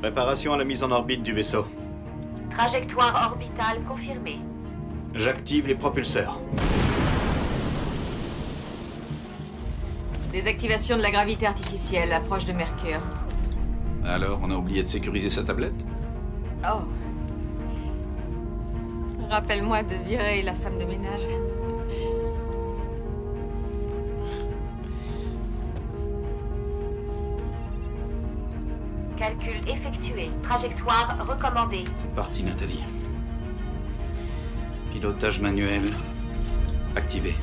Préparation à la mise en orbite du vaisseau. Trajectoire orbitale confirmée. J'active les propulseurs. Désactivation de la gravité artificielle, approche de Mercure. Alors, on a oublié de sécuriser sa tablette? Oh. Rappelle-moi de virer la femme de ménage. Calcul effectué. Trajectoire recommandée. C'est parti, Nathalie. Pilotage manuel activé.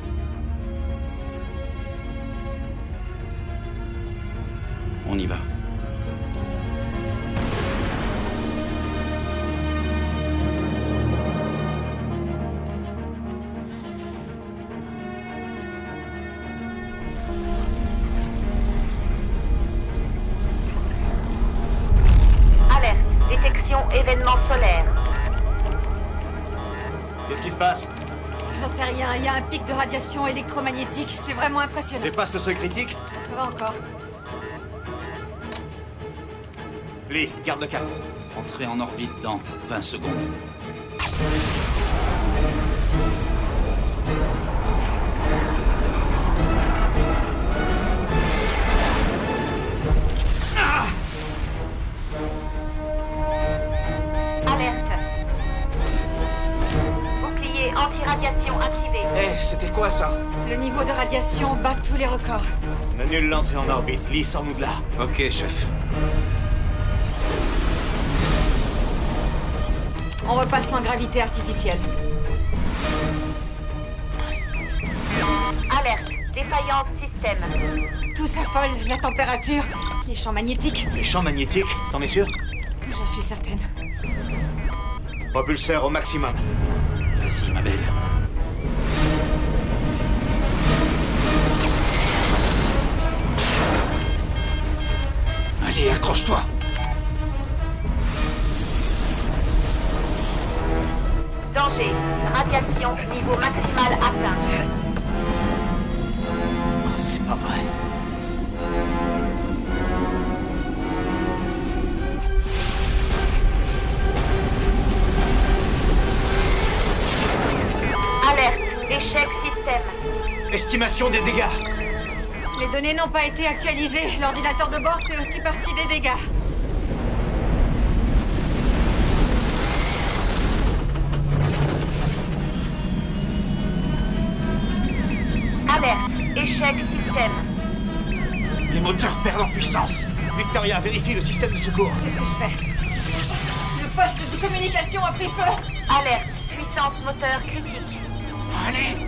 On y va. Alerte. Détection événement solaire. Qu'est-ce qui se passe? J'en sais rien, il y a un pic de radiation électromagnétique, c'est vraiment impressionnant. Dépasse le seuil critique? Ça va encore. Lee, garde le cap. Entrée en orbite dans 20 secondes. Alerte. Bouclier anti-radiation activé. Eh, c'était quoi ça? Le niveau de radiation bat tous les records. On annule l'entrée en orbite. Lee, sors-nous de là. Ok, chef. On repasse en gravité artificielle. Alerte. Défaillance système. Tout s'affole, la température, les champs magnétiques. Les champs magnétiques, t'en es sûr? J'en suis certaine. Propulseur au maximum. Vas-y, ma belle. Allez, accroche-toi. Danger. Radiation niveau maximal atteint. Oh, c'est pas vrai. Alerte. Échec système. Estimation des dégâts. Les données n'ont pas été actualisées. L'ordinateur de bord fait aussi partie des dégâts. Alerte. Échec système. Les moteurs perdent en puissance. Victoria, vérifie le système de secours. C'est ce que je fais. Le poste de communication a pris feu. Alerte. Puissance moteur critique. Allez.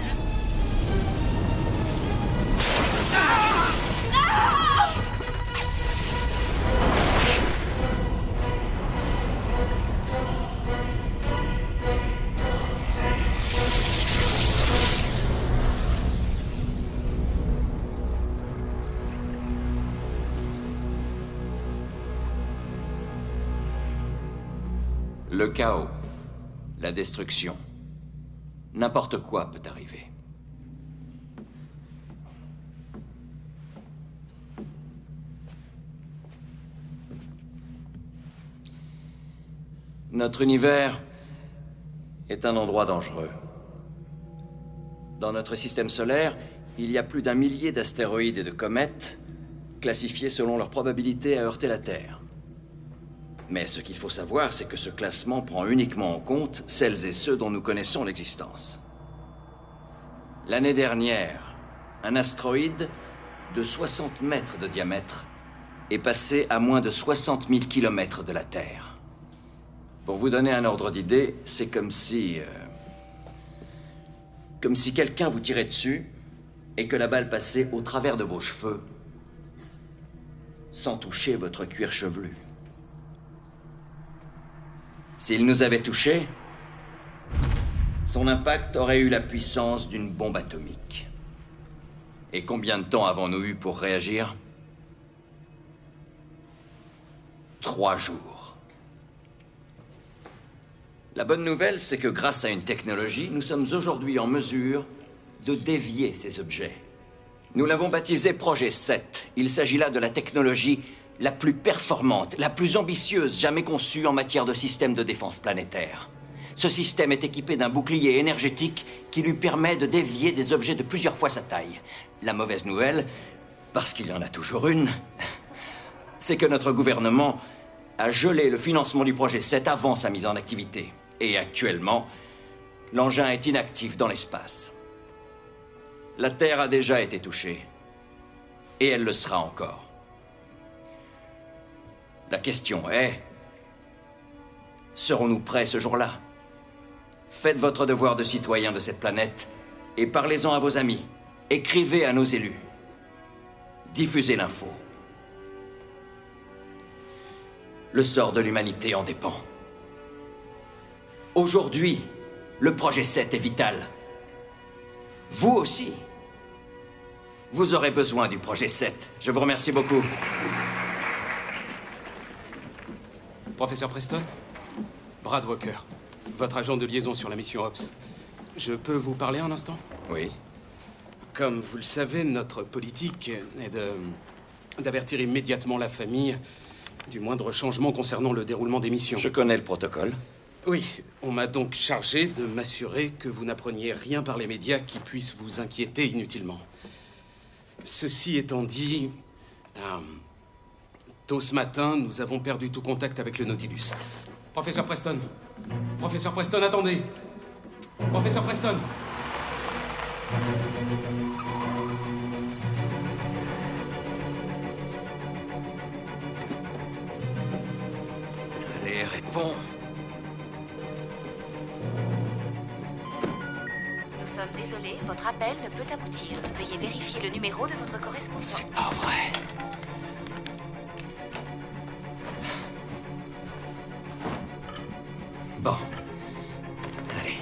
Le chaos, la destruction, n'importe quoi peut arriver. Notre univers est un endroit dangereux. Dans notre système solaire, il y a plus d'1 millier d'astéroïdes et de comètes, classifiés selon leur probabilité à heurter la Terre. Mais ce qu'il faut savoir, c'est que ce classement prend uniquement en compte celles et ceux dont nous connaissons l'existence. L'année dernière, un astéroïde de 60 mètres de diamètre est passé à moins de 60 000 kilomètres de la Terre. Pour vous donner un ordre d'idée, c'est comme si quelqu'un vous tirait dessus et que la balle passait au travers de vos cheveux, sans toucher votre cuir chevelu. S'il nous avait touchés, son impact aurait eu la puissance d'une bombe atomique. Et combien de temps avons-nous eu pour réagir? 3 jours. La bonne nouvelle, c'est que grâce à une technologie, nous sommes aujourd'hui en mesure de dévier ces objets. Nous l'avons baptisé Projet 7. Il s'agit là de la technologie la plus performante, la plus ambitieuse jamais conçue en matière de système de défense planétaire. Ce système est équipé d'un bouclier énergétique qui lui permet de dévier des objets de plusieurs fois sa taille. La mauvaise nouvelle, parce qu'il y en a toujours une, c'est que notre gouvernement a gelé le financement du projet 7 avant sa mise en activité. Et actuellement, l'engin est inactif dans l'espace. La Terre a déjà été touchée. Et elle le sera encore. La question est... serons-nous prêts ce jour-là? Faites votre devoir de citoyen de cette planète et parlez-en à vos amis. Écrivez à nos élus. Diffusez l'info. Le sort de l'humanité en dépend. Aujourd'hui, le projet 7 est vital. Vous aussi. Vous aurez besoin du projet 7. Je vous remercie beaucoup. Professeur Preston? Brad Walker, votre agent de liaison sur la mission Ops. Je peux vous parler un instant? Oui. Comme vous le savez, notre politique est d'avertir immédiatement la famille du moindre changement concernant le déroulement des missions. Je connais le protocole. Oui, on m'a donc chargé de m'assurer que vous n'appreniez rien par les médias qui puisse vous inquiéter inutilement. Ceci étant dit, tôt ce matin, nous avons perdu tout contact avec le Nautilus. Professeur Preston! Professeur Preston, attendez! Professeur Preston! Allez, réponds. Nous sommes désolés, votre appel ne peut aboutir. Veuillez vérifier le numéro de votre correspondant. C'est pas vrai. Bon. Allez.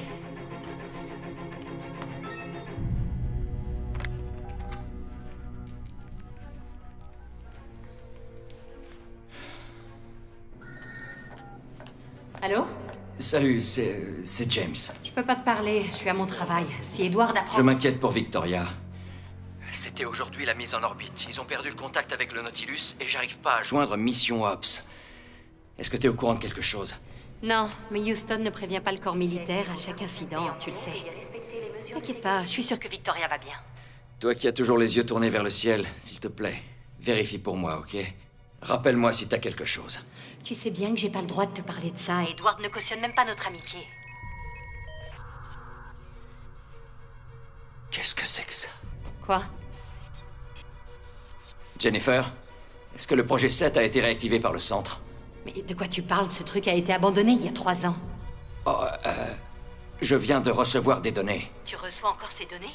Allô? Salut, c'est James. Je peux pas te parler, je suis à mon travail. Si Edward apprend... Je m'inquiète pour Victoria. C'était aujourd'hui la mise en orbite. Ils ont perdu le contact avec le Nautilus et j'arrive pas à joindre Mission Ops. Est-ce que t'es au courant de quelque chose? Non, mais Houston ne prévient pas le corps militaire à chaque incident, tu le sais. T'inquiète pas, je suis sûre que Victoria va bien. Toi qui as toujours les yeux tournés vers le ciel, s'il te plaît, vérifie pour moi, ok? Rappelle-moi si t'as quelque chose. Tu sais bien que j'ai pas le droit de te parler de ça, et Edward ne cautionne même pas notre amitié. Qu'est-ce que c'est que ça? Quoi? Jennifer, est-ce que le projet 7 a été réactivé par le centre? Mais de quoi tu parles? Ce truc a été abandonné il y a 3 ans. Oh, je viens de recevoir des données. Tu reçois encore ces données?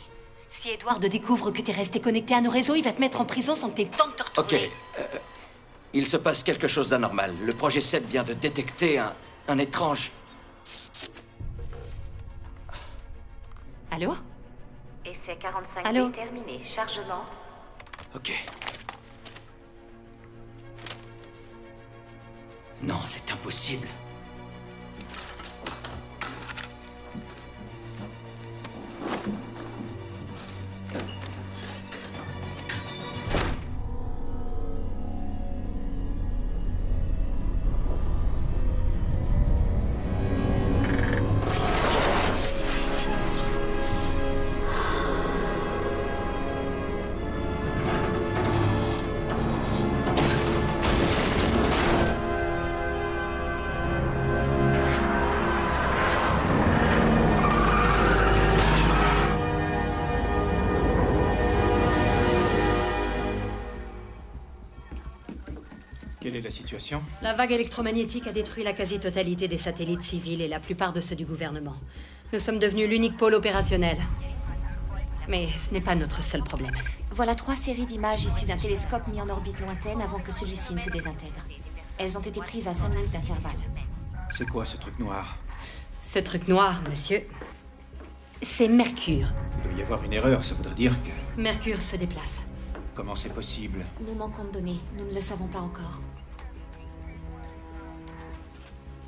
Si Edward découvre que t'es resté connecté à nos réseaux, il va te mettre en prison sans que t'aies le temps de te retourner. Ok. Il se passe quelque chose d'anormal. Le projet 7 vient de détecter un étrange... Allô? Essai 45 Allô? terminé. Chargement. Ok. Non, c'est impossible. Quelle est la situation? La vague électromagnétique a détruit la quasi-totalité des satellites civils et la plupart de ceux du gouvernement. Nous sommes devenus l'unique pôle opérationnel. Mais ce n'est pas notre seul problème. Voilà 3 séries d'images issues d'un télescope mis en orbite lointaine avant que celui-ci ne se désintègre. Elles ont été prises à 5 minutes d'intervalle. C'est quoi ce truc noir? Ce truc noir, monsieur, c'est Mercure. Il doit y avoir une erreur, ça voudrait dire que... Mercure se déplace. Comment c'est possible? Nous manquons de données. Nous ne le savons pas encore.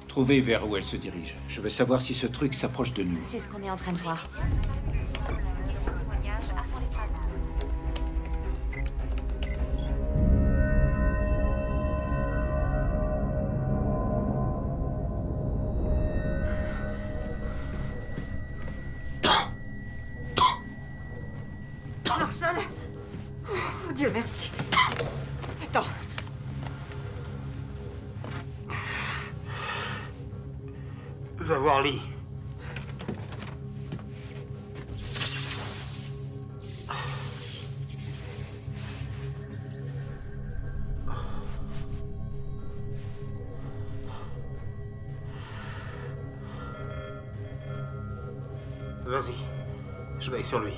Trouvez vers où elle se dirige. Je veux savoir si ce truc s'approche de nous. C'est ce qu'on est en train de voir. Dieu merci. Attends. Va voir Lee. Vas-y, je veille sur lui.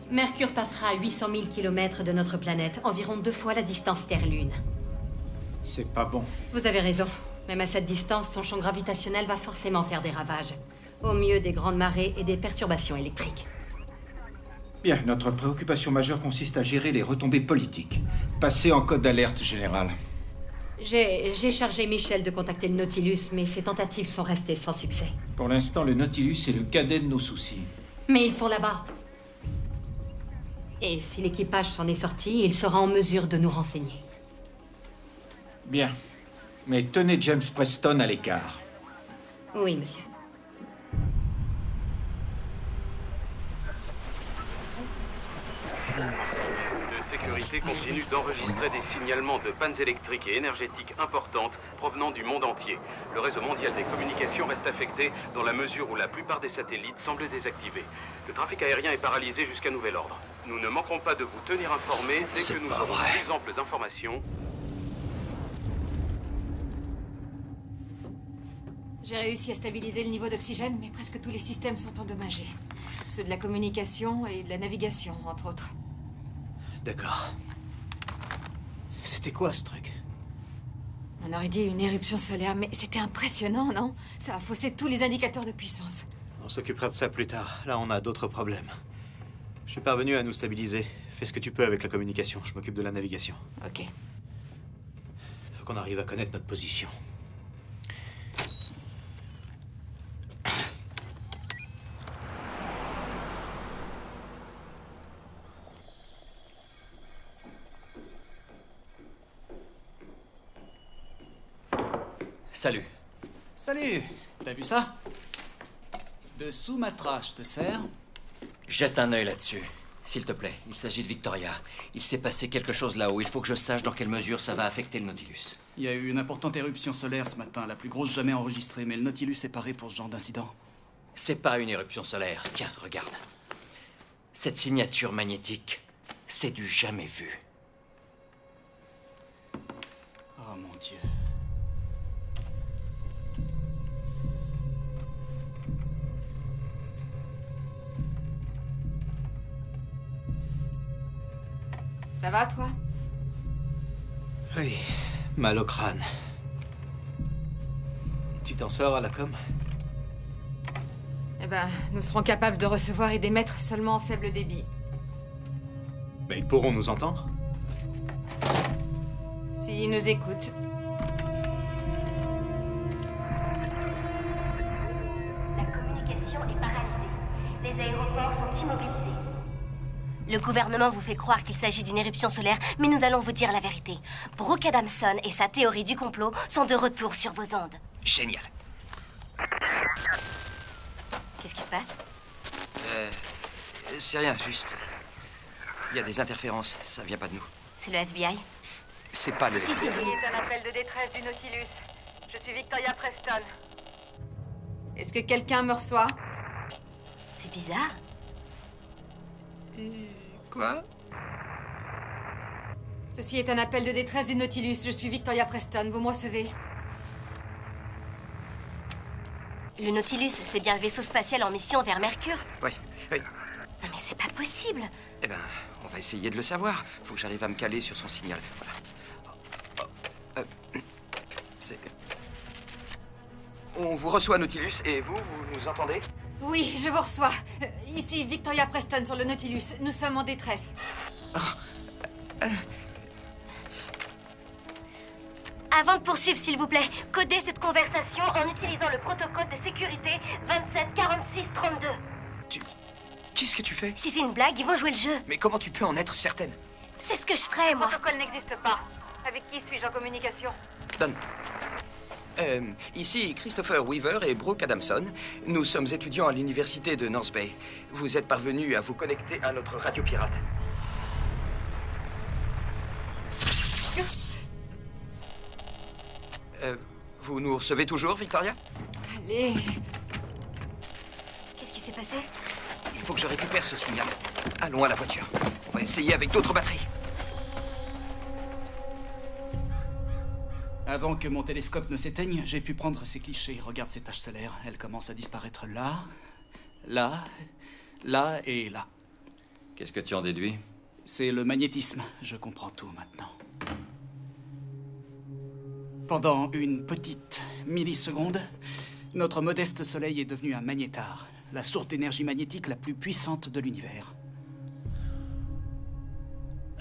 Mercure passera à 800 000 km de notre planète, environ 2 fois la distance Terre-Lune. C'est pas bon. Vous avez raison. Même à cette distance, son champ gravitationnel va forcément faire des ravages. Au mieux, des grandes marées et des perturbations électriques. Bien, notre préoccupation majeure consiste à gérer les retombées politiques. Passez en code d'alerte général. J'ai chargé Michel de contacter le Nautilus, mais ses tentatives sont restées sans succès. Pour l'instant, le Nautilus est le cadet de nos soucis. Mais ils sont là-bas. Et si l'équipage s'en est sorti, il sera en mesure de nous renseigner. Bien. Mais tenez James Preston à l'écart. Oui, monsieur. De sécurité continue d'enregistrer des signalements de pannes électriques et énergétiques importantes provenant du monde entier. Le réseau mondial des communications reste affecté dans la mesure où la plupart des satellites semblent désactivés. Le trafic aérien est paralysé jusqu'à nouvel ordre. Nous ne manquerons pas de vous tenir informés dès que nous aurons d'amples informations. J'ai réussi à stabiliser le niveau d'oxygène, mais presque tous les systèmes sont endommagés. Ceux de la communication et de la navigation, entre autres. D'accord. C'était quoi ce truc? On aurait dit une éruption solaire, mais c'était impressionnant, non? Ça a faussé tous les indicateurs de puissance. On s'occupera de ça plus tard. Là, on a d'autres problèmes. Je suis parvenu à nous stabiliser. Fais ce que tu peux avec la communication. Je m'occupe de la navigation. Ok. Faut qu'on arrive à connaître notre position. Salut. Salut. T'as vu ça? De Sumatra, je te sers. Jette un œil là-dessus. S'il te plaît, il s'agit de Victoria. Il s'est passé quelque chose là-haut. Il faut que je sache dans quelle mesure ça va affecter le Nautilus. Il y a eu une importante éruption solaire ce matin, la plus grosse jamais enregistrée, mais le Nautilus est paré pour ce genre d'incident. C'est pas une éruption solaire. Tiens, regarde. Cette signature magnétique, c'est du jamais vu. Oh mon Dieu. Ça va, toi? Oui, mal au crâne. Tu t'en sors à la com? Eh ben, nous serons capables de recevoir et d'émettre seulement en faible débit. Mais ils pourront nous entendre? S'ils nous écoutent. La communication est paralysée. Les aéroports sont immobilisés. Le gouvernement vous fait croire qu'il s'agit d'une éruption solaire, mais nous allons vous dire la vérité. Brooke Adamson et sa théorie du complot sont de retour sur vos ondes. Génial. Qu'est-ce qui se passe? C'est rien, juste. Il y a des interférences, ça vient pas de nous. C'est le FBI? C'est pas le... Si, c'est lui. C'est un appel de détresse du Nautilus. Je suis Victoria Preston. Est-ce que quelqu'un me reçoit? C'est bizarre. Quoi? Ceci est un appel de détresse du Nautilus. Je suis Victoria Preston. Vous me recevez? Le Nautilus, c'est bien le vaisseau spatial en mission vers Mercure? Oui, oui. Non mais c'est pas possible. Eh ben, on va essayer de le savoir. Faut que j'arrive à me caler sur son signal. Voilà. C'est... On vous reçoit, Nautilus, et vous nous entendez? Oui, je vous reçois. Ici Victoria Preston sur le Nautilus. Nous sommes en détresse. Avant de poursuivre, s'il vous plaît, codez cette conversation. En utilisant le protocole de sécurité 274632. Qu'est-ce que tu fais? Si c'est une blague, ils vont jouer le jeu. Mais comment tu peux en être certaine? C'est ce que je ferais, Le moi. protocole n'existe pas. Avec qui suis-je en communication? Donne. Ici Christopher Weaver et Brooke Adamson. Nous sommes étudiants à l'université de North Bay. Vous êtes parvenus à vous connecter à notre radio pirate. Vous nous recevez toujours, Victoria? Allez. Qu'est-ce qui s'est passé? Il faut que je récupère ce signal. Allons à la voiture. On va essayer avec d'autres batteries. Avant que mon télescope ne s'éteigne, j'ai pu prendre ces clichés. Regarde ces taches solaires. Elles commencent à disparaître là, là, là et là. Qu'est-ce que tu en déduis? C'est le magnétisme. Je comprends tout maintenant. Pendant une petite milliseconde, notre modeste Soleil est devenu un magnétar, la source d'énergie magnétique la plus puissante de l'univers.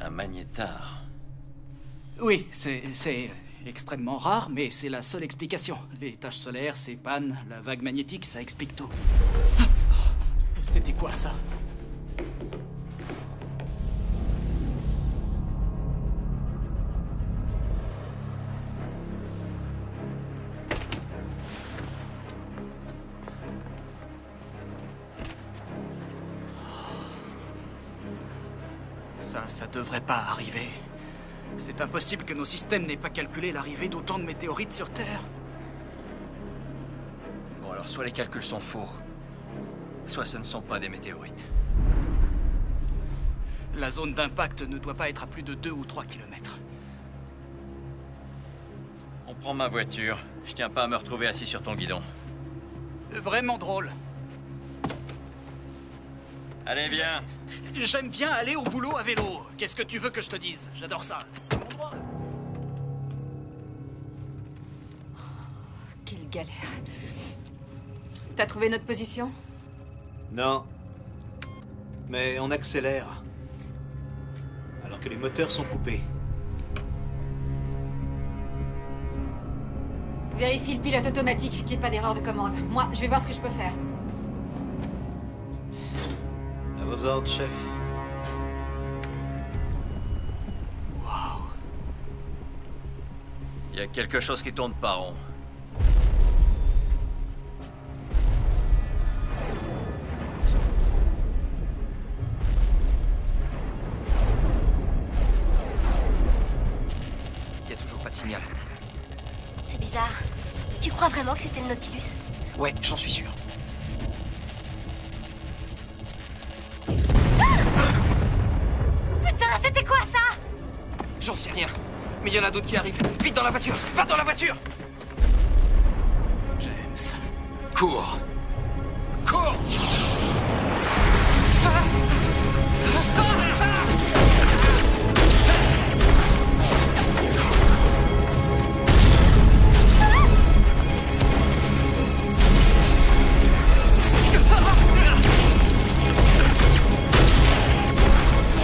Un magnétar? Oui, c'est extrêmement rare, mais c'est la seule explication. Les taches solaires, ces pannes, la vague magnétique, ça explique tout. C'était quoi, ça? Ça devrait pas arriver. C'est impossible que nos systèmes n'aient pas calculé l'arrivée d'autant de météorites sur Terre. Bon, alors soit les calculs sont faux, soit ce ne sont pas des météorites. La zone d'impact ne doit pas être à plus de 2 ou 3 kilomètres. On prend ma voiture. Je tiens pas à me retrouver assis sur ton guidon. Vraiment drôle. Allez, viens. J'aime bien aller au boulot à vélo. Qu'est-ce que tu veux que je te dise? J'adore ça. C'est mon droit. Quelle galère. T'as trouvé notre position? Non. Mais on accélère. Alors que les moteurs sont coupés. Vérifie le pilote automatique, qu'il n'y ait pas d'erreur de commande. Moi, je vais voir ce que je peux faire. À vos ordres, chef. Waouh. Il y a quelque chose qui tourne pas rond. Il y a toujours pas de signal. C'est bizarre. Tu crois vraiment que c'était le Nautilus? Ouais, j'en suis sûr. Putain, c'était quoi ça? J'en sais rien. Mais il y en a d'autres qui arrivent. Vite dans la voiture! Va dans la voiture! James. Cours! Cours!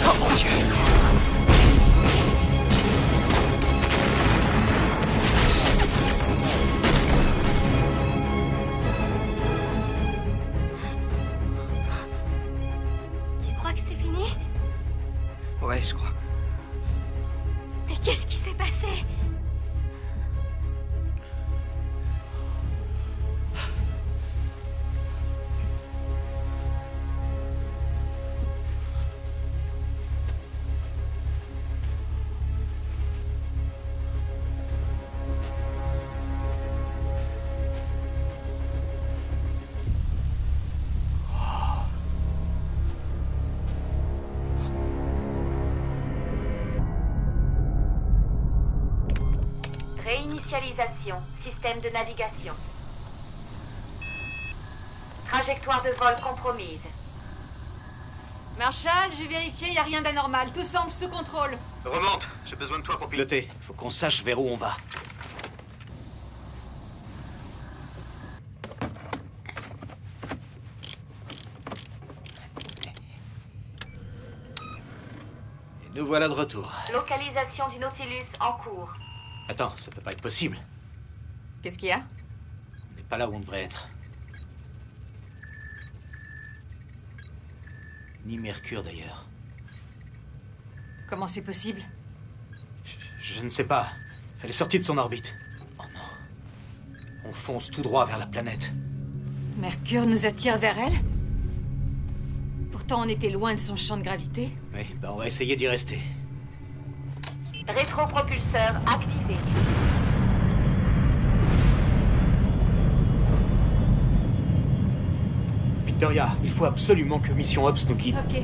Oh mon Dieu! Tu crois que c'est fini? Ouais, je crois. Mais qu'est-ce qui s'est passé? Réinitialisation, système de navigation. Trajectoire de vol compromise. Marshall, j'ai vérifié, il n'y a rien d'anormal. Tout semble sous contrôle. Remonte, j'ai besoin de toi pour piloter. Faut qu'on sache vers où on va. Et nous voilà de retour. Localisation du Nautilus en cours. Attends, ça peut pas être possible. Qu'est-ce qu'il y a? On n'est pas là où on devrait être. Ni Mercure d'ailleurs. Comment c'est possible? Je ne sais pas. Elle est sortie de son orbite. Oh non. On fonce tout droit vers la planète. Mercure nous attire vers elle? Pourtant, on était loin de son champ de gravité. Oui, on va essayer d'y rester. Rétropropulseur activé. Victoria, il faut absolument que Mission Ops nous guide. Ok.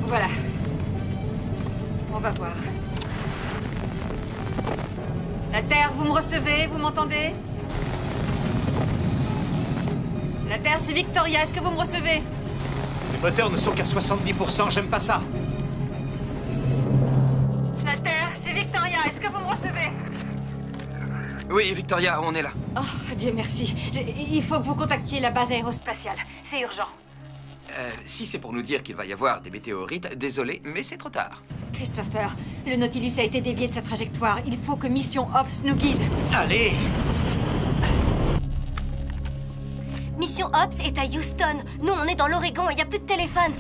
Voilà. On va voir. La Terre, vous me recevez? Vous m'entendez? La Terre, c'est Victoria. Est-ce que vous me recevez? Les moteurs ne sont qu'à 70%, j'aime pas ça. La Terre, c'est Victoria. Est-ce que vous me recevez? Oui, Victoria, on est là. Oh, Dieu merci. Il faut que vous contactiez la base aérospatiale. C'est urgent. Si c'est pour nous dire qu'il va y avoir des météorites, désolé, mais c'est trop tard. Christopher, le Nautilus a été dévié de sa trajectoire. Il faut que Mission Ops nous guide. Allez! Mission Ops est à Houston. Nous, on est dans l'Oregon et il n'y a plus de téléphone.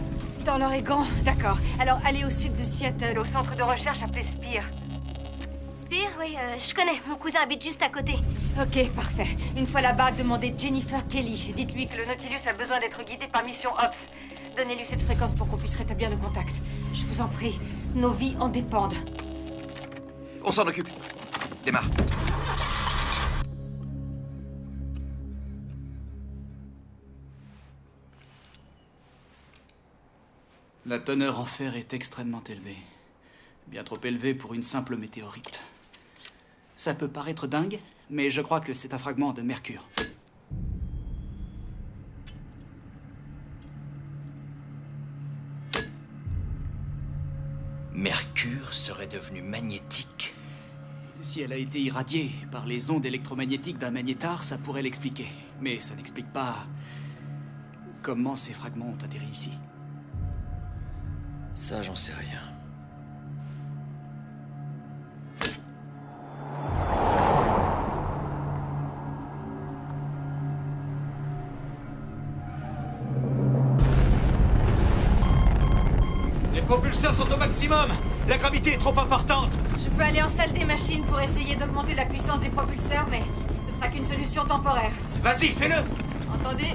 Dans l'Oregon, d'accord. Alors, allez au sud de Seattle, au centre de recherche appelé Spear. Spear, oui, je connais. Mon cousin habite juste à côté. Ok, parfait. Une fois là-bas, demandez Jennifer Kelly. Dites-lui que le Nautilus a besoin d'être guidé par Mission Ops. Donnez-lui cette fréquence pour qu'on puisse rétablir le contact. Je vous en prie, nos vies en dépendent. On s'en occupe. Démarre. La teneur en fer est extrêmement élevée. Bien trop élevée pour une simple météorite. Ça peut paraître dingue, mais je crois que c'est un fragment de Mercure. Mercure serait devenue magnétique. Si elle a été irradiée par les ondes électromagnétiques d'un magnétar, ça pourrait l'expliquer. Mais ça n'explique pas comment ces fragments ont atterri ici. Ça, j'en sais rien. Les propulseurs sont au maximum! La gravité est trop importante! Je peux aller en salle des machines pour essayer d'augmenter la puissance des propulseurs, mais ce sera qu'une solution temporaire. Vas-y, fais-le! Entendez?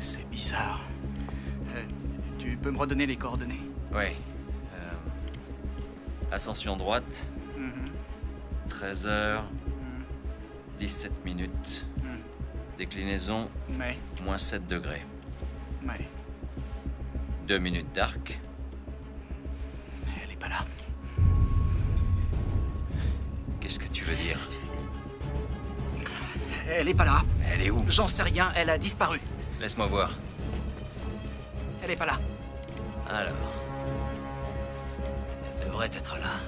C'est bizarre. Tu peux me redonner les coordonnées? Oui. Ascension droite. 13h. 17 minutes. Déclinaison. Ouais. Moins 7 degrés. Ouais. 2 minutes d'arc. Elle est pas là. Qu'est-ce que tu veux dire? Elle est pas là. Elle est où? J'en sais rien, elle a disparu. Laisse-moi voir. Elle est pas là. Alors. Elle devrait être là.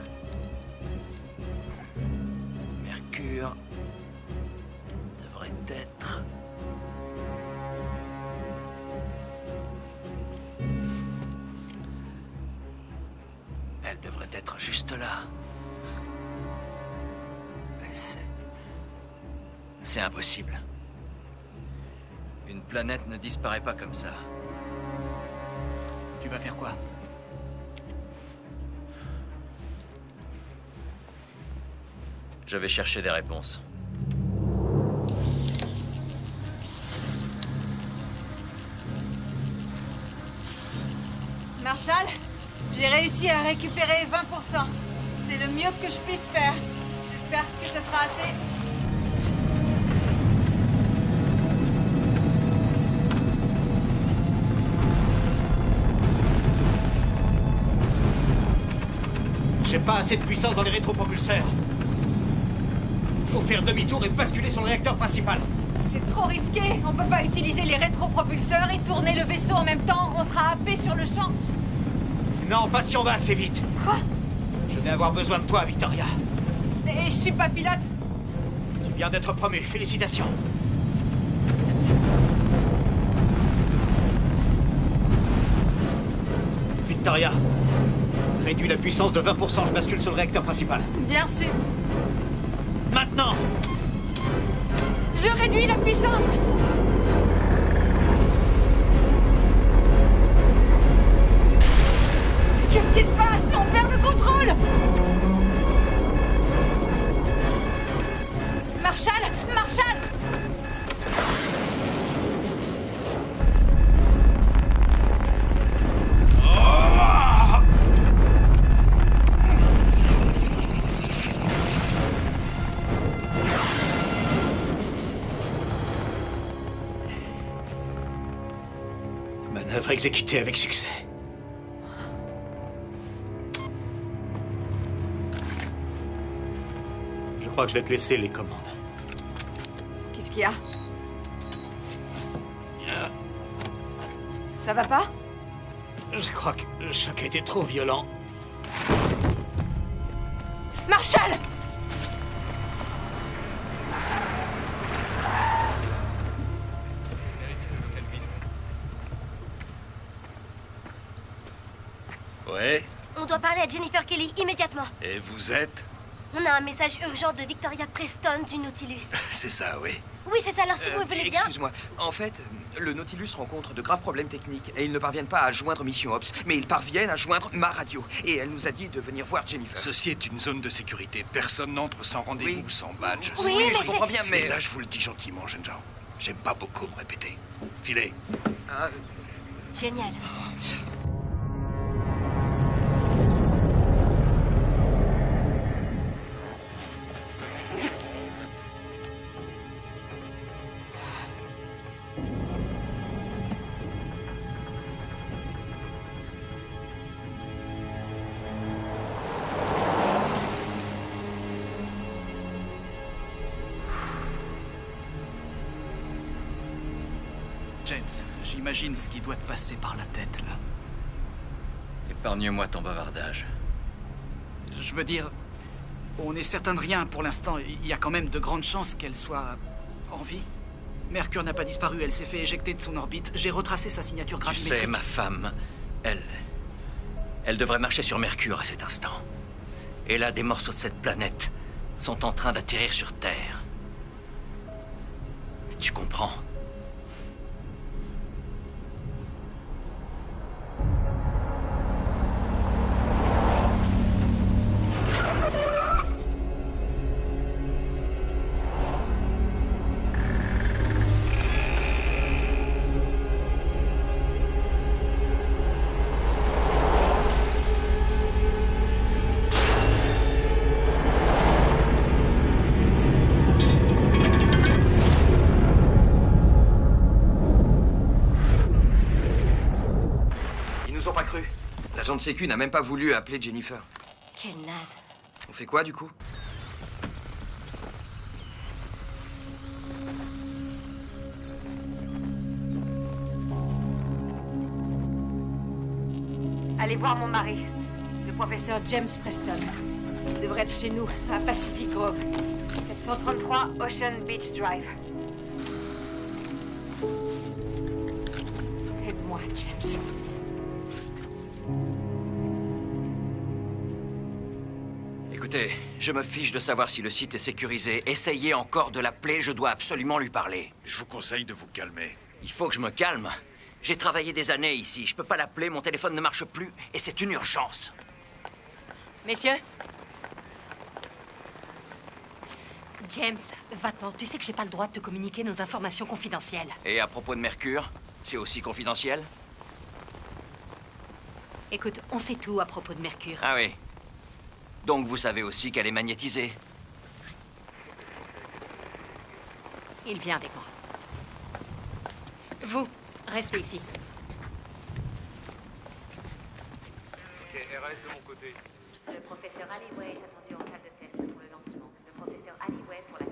Mercure devrait être... Elle devrait être juste là. Mais c'est impossible. Une planète ne disparaît pas comme ça. Tu vas faire quoi? Je vais chercher des réponses. Marshall, j'ai réussi à récupérer 20%. C'est le mieux que je puisse faire. J'espère que ce sera assez. J'ai pas assez de puissance dans les rétropropulseurs. Faut faire demi-tour et basculer sur le réacteur principal. C'est trop risqué. On peut pas utiliser les rétropropulseurs et tourner le vaisseau en même temps. On sera happé sur le champ. Non, pas si on va assez vite. Quoi? Je vais avoir besoin de toi, Victoria. Et je suis pas pilote. Tu viens d'être promu, félicitations. Victoria, réduis la puissance de 20%, je bascule sur le réacteur principal. Bien sûr. Maintenant! Je réduis la puissance. Qu'est-ce qui se passe? On perd le contrôle. Marshall! Marshall! Manœuvre exécutée avec succès. Je crois que je vais te laisser les commandes. Qu'est-ce qu'il y a? Ça va pas? Je crois que le choc a été trop violent. Marshall! Ouais? On doit parler à Jennifer Kelly immédiatement. Et vous êtes? On a un message urgent de Victoria Preston du Nautilus. C'est ça, oui. Oui, c'est ça, alors si vous le voulez bien... Excuse-moi. En fait, le Nautilus rencontre de graves problèmes techniques et ils ne parviennent pas à joindre Mission Ops, mais ils parviennent à joindre ma radio. Et elle nous a dit de venir voir Jennifer. Ceci est une zone de sécurité. Personne n'entre sans rendez-vous, sans badge. Oui, mais je comprends bien, mais... Et là, je vous le dis gentiment, jeunes gens. J'aime pas beaucoup me répéter. Filez. Génial. James, j'imagine ce qui doit te passer par la tête, là. Épargne-moi ton bavardage. Je veux dire, on est certain de rien pour l'instant. Il y a quand même de grandes chances qu'elle soit en vie. Mercure n'a pas disparu, elle s'est fait éjecter de son orbite. J'ai retracé sa signature Tu gravimétrique. sais, ma femme, elle devrait marcher sur Mercure à cet instant. Et là, des morceaux de cette planète sont en train d'atterrir sur Terre. Tu comprends? L'agent de sécu n'a même pas voulu appeler Jennifer. Quel naze. On fait quoi, du coup? Allez voir mon mari, le professeur James Preston. Il devrait être chez nous, à Pacific Grove. 433 Ocean Beach Drive. Aide-moi, James. Écoutez, je me fiche de savoir si le site est sécurisé. Essayez encore de l'appeler, je dois absolument lui parler. Je vous conseille de vous calmer. Il faut que je me calme. J'ai travaillé des années ici. Je peux pas l'appeler, mon téléphone ne marche plus. Et c'est une urgence. Messieurs? James, va-t'en. Tu sais que j'ai pas le droit de te communiquer nos informations confidentielles. Et à propos de Mercure, c'est aussi confidentiel? Écoute, on sait tout à propos de Mercure. Ah oui. Donc vous savez aussi qu'elle est magnétisée. Il vient avec moi. Vous, restez ici. Ok, RS de mon côté. Le professeur Halliway est attendu en salle de test pour le lancement. Le professeur Halliway pour la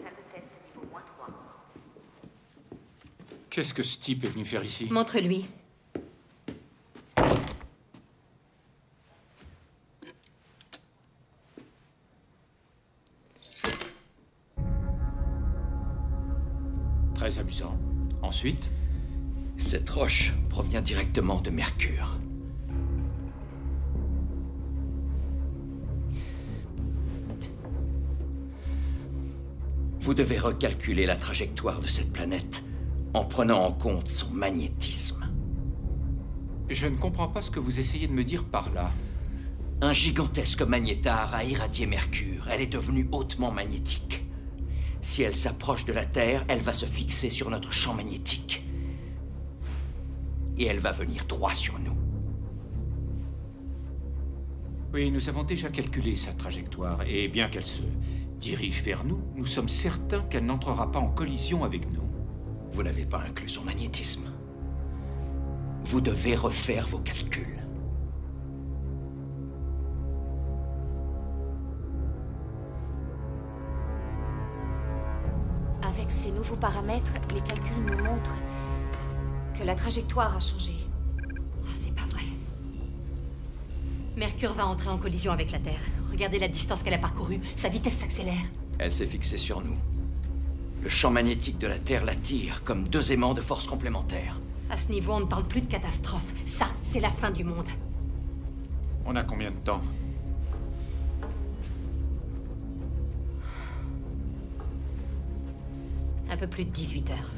Qu'est-ce que ce type est venu faire ici? Montre-lui. Très amusant. Ensuite? Cette roche provient directement de Mercure. Vous devez recalculer la trajectoire de cette planète en prenant en compte son magnétisme. Je ne comprends pas ce que vous essayez de me dire par là. Un gigantesque magnétar a irradié Mercure. Elle est devenue hautement magnétique. Si elle s'approche de la Terre, elle va se fixer sur notre champ magnétique. Et elle va venir droit sur nous. Oui, nous avons déjà calculé sa trajectoire, et bien qu'elle se dirige vers nous, nous sommes certains qu'elle n'entrera pas en collision avec nous. Vous n'avez pas inclus son magnétisme. Vous devez refaire vos calculs. Avec ces nouveaux paramètres, les calculs nous montrent que la trajectoire a changé. Oh, c'est pas vrai. Mercure va entrer en collision avec la Terre. Regardez la distance qu'elle a parcourue. Sa vitesse s'accélère. Elle s'est fixée sur nous. Le champ magnétique de la Terre l'attire comme deux aimants de force complémentaires. À ce niveau, on ne parle plus de catastrophe. Ça, c'est la fin du monde. On a combien de temps? Un peu plus de 18 heures.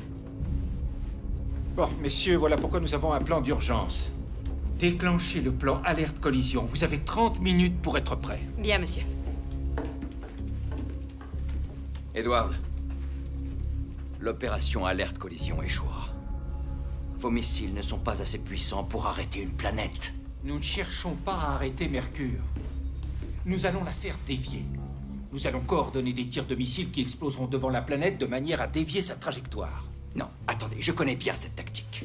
Bon, messieurs, voilà pourquoi nous avons un plan d'urgence. Déclenchez le plan alerte collision. Vous avez 30 minutes pour être prêts. Bien, monsieur. Edward, l'opération alerte collision échouera. Vos missiles ne sont pas assez puissants pour arrêter une planète. Nous ne cherchons pas à arrêter Mercure. Nous allons la faire dévier. Nous allons coordonner des tirs de missiles qui exploseront devant la planète de manière à dévier sa trajectoire. Non, attendez, je connais bien cette tactique.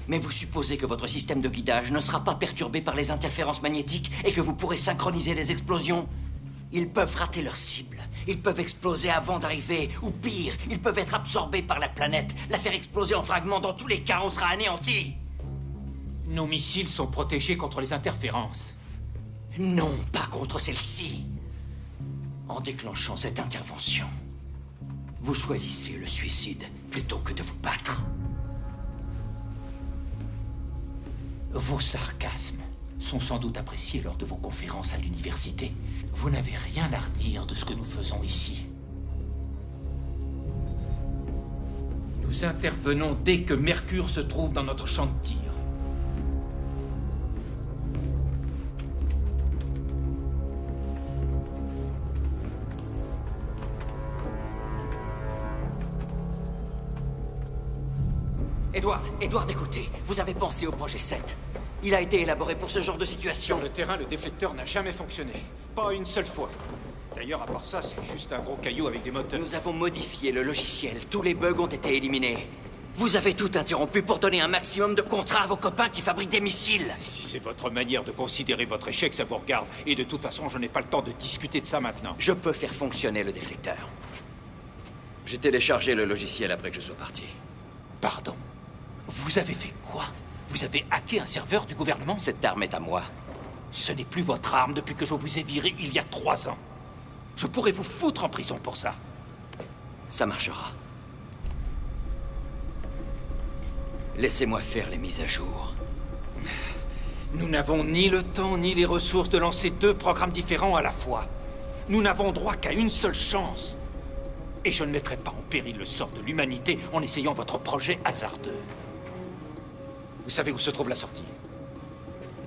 Mais vous supposez que votre système de guidage ne sera pas perturbé par les interférences magnétiques et que vous pourrez synchroniser les explosions? Ils peuvent rater leur cible. Ils peuvent exploser avant d'arriver. Ou pire, ils peuvent être absorbés par la planète, la faire exploser en fragments. Dans tous les cas, on sera anéantis. Nos missiles sont protégés contre les interférences. Non, pas contre celle-ci. En déclenchant cette intervention, vous choisissez le suicide plutôt que de vous battre. Vos sarcasmes sont sans doute appréciés lors de vos conférences à l'université. Vous n'avez rien à redire de ce que nous faisons ici. Nous intervenons dès que Mercure se trouve dans notre champ de tir. Edward, écoutez, vous avez pensé au projet 7. Il a été élaboré pour ce genre de situation. Sur le terrain, le déflecteur n'a jamais fonctionné. Pas une seule fois. D'ailleurs, à part ça, c'est juste un gros caillou avec des moteurs. Nous avons modifié le logiciel. Tous les bugs ont été éliminés. Vous avez tout interrompu pour donner un maximum de contrats à vos copains qui fabriquent des missiles. Si c'est votre manière de considérer votre échec, ça vous regarde. Et de toute façon, je n'ai pas le temps de discuter de ça maintenant. Je peux faire fonctionner le déflecteur. J'ai téléchargé le logiciel après que je sois parti. Pardon? Vous avez fait quoi? Vous avez hacké un serveur du gouvernement? Cette arme est à moi. Ce n'est plus votre arme depuis que je vous ai viré il y a 3 ans. Je pourrais vous foutre en prison pour ça. Ça marchera. Laissez-moi faire les mises à jour. Nous n'avons ni le temps ni les ressources de lancer 2 programmes différents à la fois. Nous n'avons droit qu'à une seule chance. Et je ne mettrai pas en péril le sort de l'humanité en essayant votre projet hasardeux. Vous savez où se trouve la sortie?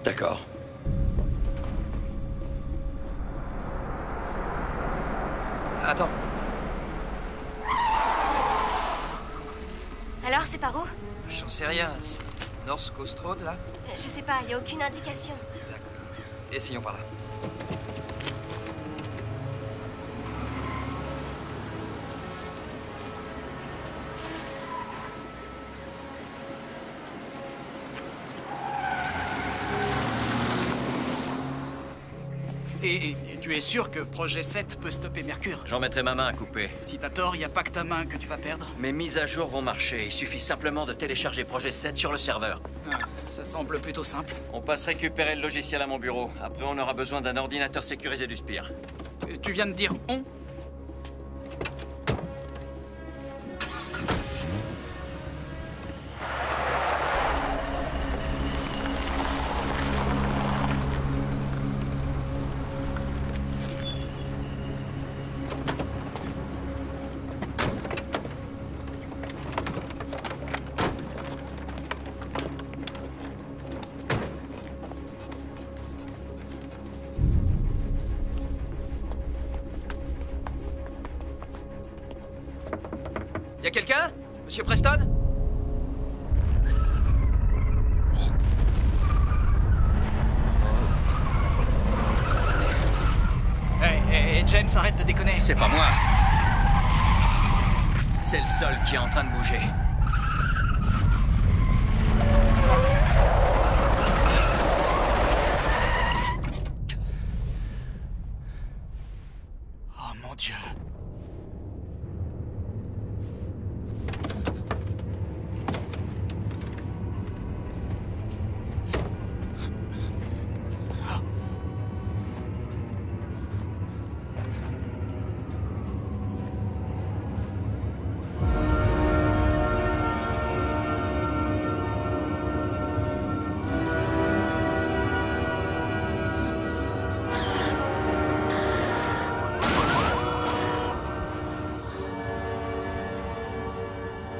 D'accord. Attends. Alors, c'est par où? J'en sais rien. C'est North Coast Road, là? Je sais pas, y a aucune indication. D'accord. Essayons par là. Et tu es sûr que Projet 7 peut stopper Mercure? J'en mettrai ma main à couper. Si t'as tort, y a pas que ta main que tu vas perdre. Mes mises à jour vont marcher. Il suffit simplement de télécharger Projet 7 sur le serveur. Ah, ça semble plutôt simple. On passe récupérer le logiciel à mon bureau. Après, on aura besoin d'un ordinateur sécurisé du Spire. Tu viens de dire on? Y a quelqu'un? Monsieur Preston? Hey, James, arrête de déconner. C'est pas moi. C'est le sol qui est en train de bouger. Oh mon Dieu.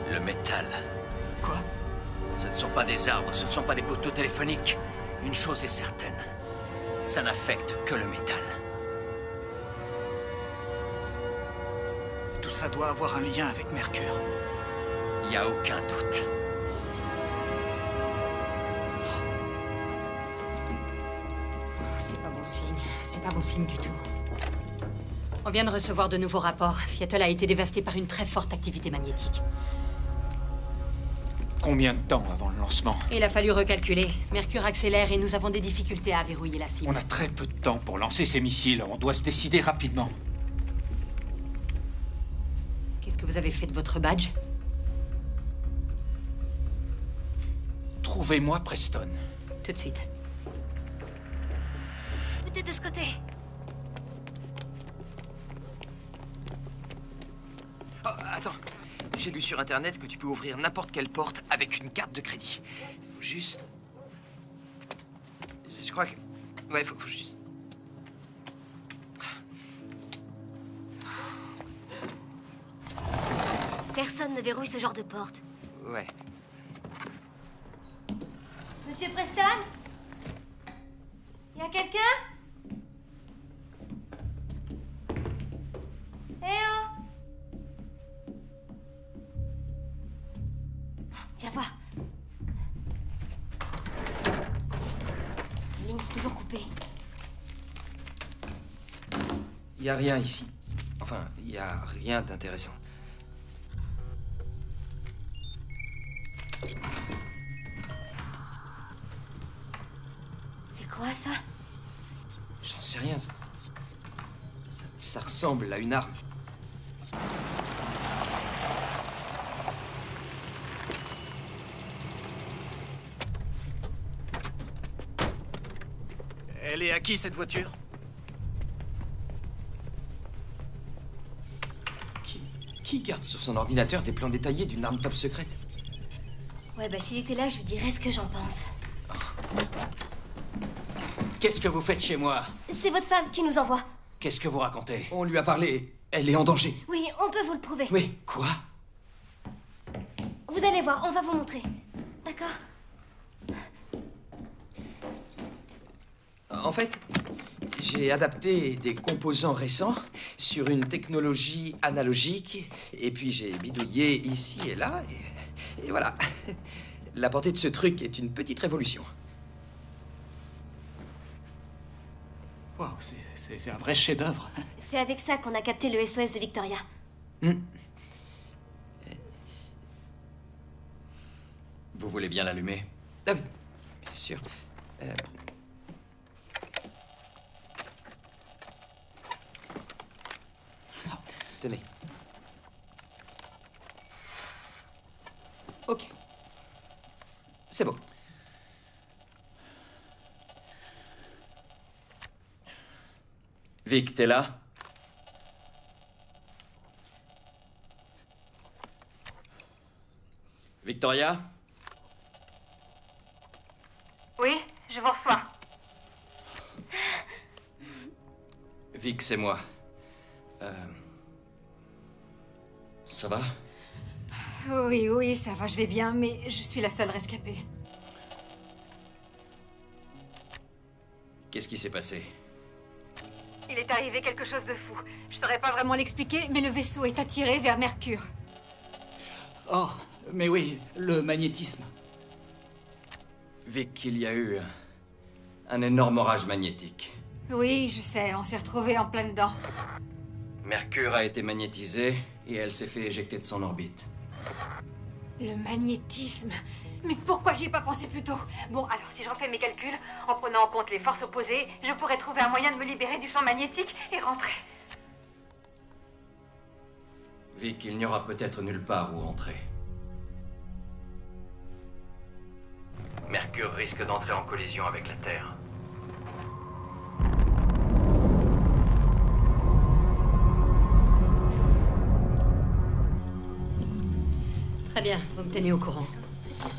Le métal. Quoi? Ce ne sont pas des arbres, ce ne sont pas des poteaux téléphoniques. Une chose est certaine. Ça n'affecte que le métal. Tout ça doit avoir un lien avec Mercure. Il n'y a aucun doute. C'est pas bon signe. C'est pas bon signe du tout. On vient de recevoir de nouveaux rapports. Seattle a été dévasté par une très forte activité magnétique. Combien de temps avant le lancement? Il a fallu recalculer. Mercure accélère et nous avons des difficultés à verrouiller la cible. On a très peu de temps pour lancer ces missiles. On doit se décider rapidement. Qu'est-ce que vous avez fait de votre badge? Trouvez-moi Preston. Tout de suite. Peut-être de ce côté. Oh, attends. J'ai lu sur Internet que tu peux ouvrir n'importe quelle porte avec une carte de crédit. Faut juste... Je crois que... Ouais, faut juste... Personne ne verrouille ce genre de porte. Ouais. Monsieur Preston? Y a quelqu'un? Eh oh! Viens voir. Les lignes sont toujours coupées. Y a rien ici. Enfin, y a rien d'intéressant. C'est quoi ça? J'en sais rien. Ça ressemble à une arme. Elle est à qui, cette voiture? Qui garde sur son ordinateur des plans détaillés d'une arme top secrète? Ouais, bah s'il était là, je lui dirais ce que j'en pense. Qu'est-ce que vous faites chez moi? C'est votre femme qui nous envoie. Qu'est-ce que vous racontez? On lui a parlé. Elle est en danger. Oui, on peut vous le prouver. Oui. Quoi? Vous allez voir, on va vous montrer. D'accord? En fait, j'ai adapté des composants récents sur une technologie analogique, et puis j'ai bidouillé ici et là, et voilà. La portée de ce truc est une petite révolution. Wow, c'est un vrai chef-d'œuvre. C'est avec ça qu'on a capté le SOS de Victoria. Vous voulez bien l'allumer? Ah oui, bien sûr. Tenez. Ok. C'est bon. Vic, t'es là? Victoria? Oui, je vous reçois. Vic, c'est moi. Ça va? Oui, oui, ça va, je vais bien, mais je suis la seule rescapée. Qu'est-ce qui s'est passé? Il est arrivé quelque chose de fou. Je saurais pas vraiment l'expliquer, mais le vaisseau est attiré vers Mercure. Oh, mais oui, le magnétisme. Vic, il y a eu un énorme orage magnétique. Oui, je sais, on s'est retrouvés en plein dedans. Mercure a été magnétisée et elle s'est fait éjecter de son orbite. Le magnétisme. Mais pourquoi j'y ai pas pensé plus tôt? Bon, alors si je refais mes calculs, en prenant en compte les forces opposées, je pourrais trouver un moyen de me libérer du champ magnétique et rentrer. Vic, il n'y aura peut-être nulle part où rentrer. Mercure risque d'entrer en collision avec la Terre. Très bien, vous me tenez au courant.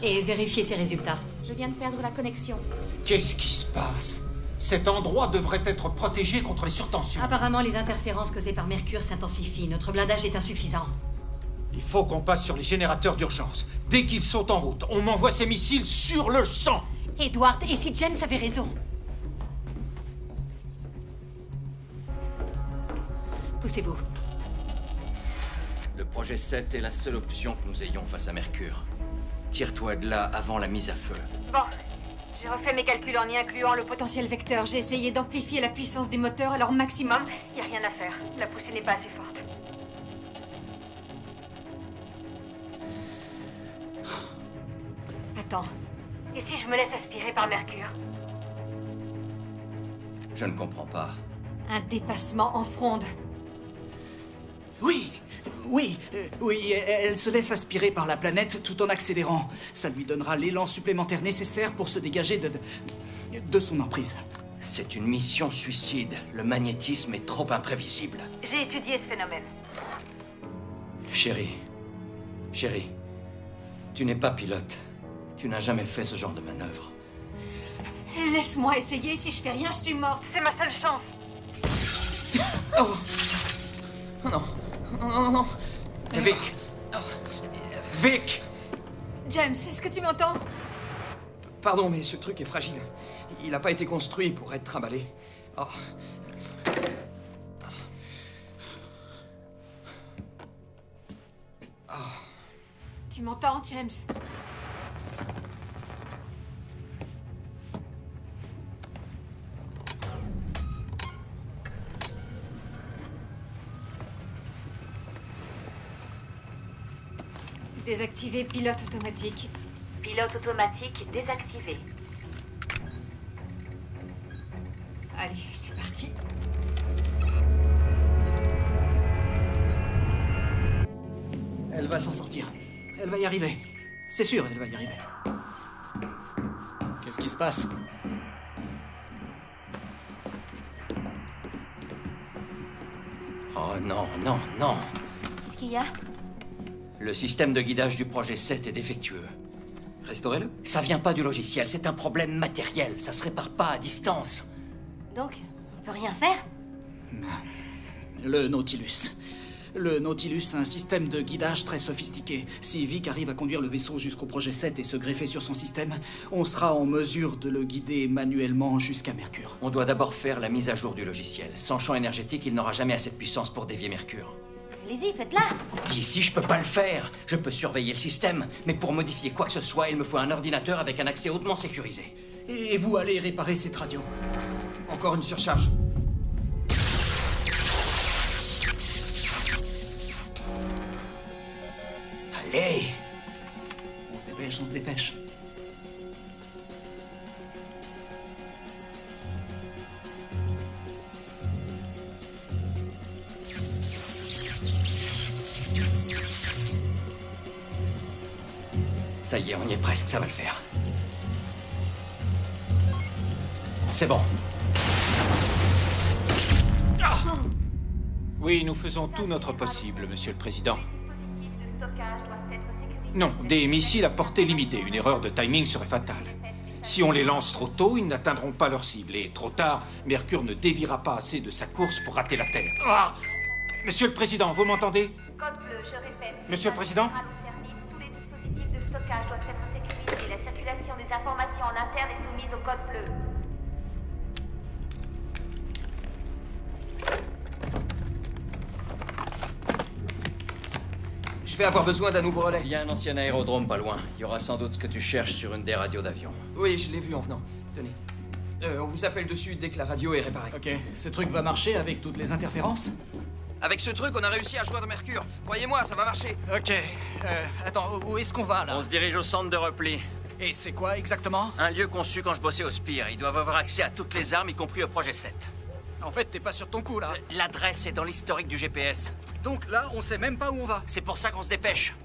Et vérifiez ces résultats. Je viens de perdre la connexion. Qu'est-ce qui se passe? Cet endroit devrait être protégé contre les surtensions. Apparemment, les interférences causées par Mercure s'intensifient. Notre blindage est insuffisant. Il faut qu'on passe sur les générateurs d'urgence. Dès qu'ils sont en route, on m'envoie ces missiles sur le champ. Edward, et si James avait raison? Poussez-vous. Le projet 7 est la seule option que nous ayons face à Mercure. Tire-toi de là avant la mise à feu. Bon, j'ai refait mes calculs en y incluant le Potentiel vecteur, j'ai essayé d'amplifier la puissance du moteur à leur maximum. Y a rien à faire. La poussée n'est pas assez forte. Attends. Et si je me laisse aspirer par Mercure? Je ne comprends pas. Un dépassement en fronde. Oui, oui, elle se laisse aspirer par la planète tout en accélérant. Ça lui donnera l'élan supplémentaire nécessaire pour se dégager de son emprise. C'est une mission suicide. Le magnétisme est trop imprévisible. J'ai étudié ce phénomène. Chérie, tu n'es pas pilote. Tu n'as jamais fait ce genre de manœuvre. Laisse-moi essayer, si je fais rien, je suis morte. C'est ma seule chance. Oh non. Non, non, non. Vic. Vic. James, est-ce que tu m'entends? Pardon, mais ce truc est fragile. Il n'a pas été construit pour être trimballé. Oh. Tu m'entends, James? Désactiver pilote automatique. Pilote automatique désactivé. Allez, c'est parti. Elle va s'en sortir. Elle va y arriver. C'est sûr, elle va y arriver. Qu'est-ce qui se passe? Oh non, non, non. Qu'est-ce qu'il y a? Le système de guidage du projet 7 est défectueux. Restaurez-le. Ça vient pas du logiciel, c'est un problème matériel. Ça se répare pas à distance. Donc, on peut rien faire? Le Nautilus. Le Nautilus a un système de guidage très sophistiqué. Si Vic arrive à conduire le vaisseau jusqu'au projet 7 et se greffer sur son système, on sera en mesure de le guider manuellement jusqu'à Mercure. On doit d'abord faire la mise à jour du logiciel. Sans champ énergétique, il n'aura jamais assez de puissance pour dévier Mercure. Allez-y, faites-la! D'ici, je peux pas le faire. Je peux surveiller le système, mais pour modifier quoi que ce soit, il me faut un ordinateur avec un accès hautement sécurisé. Et vous allez réparer cette radio. Encore une surcharge. Allez! On se dépêche. Ça y est, on y est presque, ça va le faire. C'est bon. Oui, nous faisons tout notre possible, Monsieur le Président. Non, des missiles à portée limitée. Une erreur de timing serait fatale. Si on les lance trop tôt, ils n'atteindront pas leur cible. Et trop tard, Mercure ne déviera pas assez de sa course pour rater la Terre. Ah! Monsieur le Président, vous m'entendez? Code bleu, je répète. Monsieur le Président? Tous les dispositifs de stockage doivent être sécurisés. La circulation des informations en interne est soumise au code bleu. Je vais avoir besoin d'un nouveau relais. Il y a un ancien aérodrome pas loin. Il y aura sans doute ce que tu cherches sur une des radios d'avion. Oui, je l'ai vu en venant. Tenez. On vous appelle dessus dès que la radio est réparée. Ok, ce truc va marcher avec toutes les interférences? Avec ce truc, on a réussi à joindre Mercure. Croyez-moi, ça va marcher. Ok. Attends, où est-ce qu'on va, là? On se dirige au centre de repli. Et c'est quoi, exactement? Un lieu conçu quand je bossais au Spire. Ils doivent avoir accès à toutes les armes, y compris au projet 7. En fait, t'es pas sur ton coup, là. L'adresse est dans l'historique du GPS. Donc là, on sait même pas où on va. C'est pour ça qu'on se dépêche.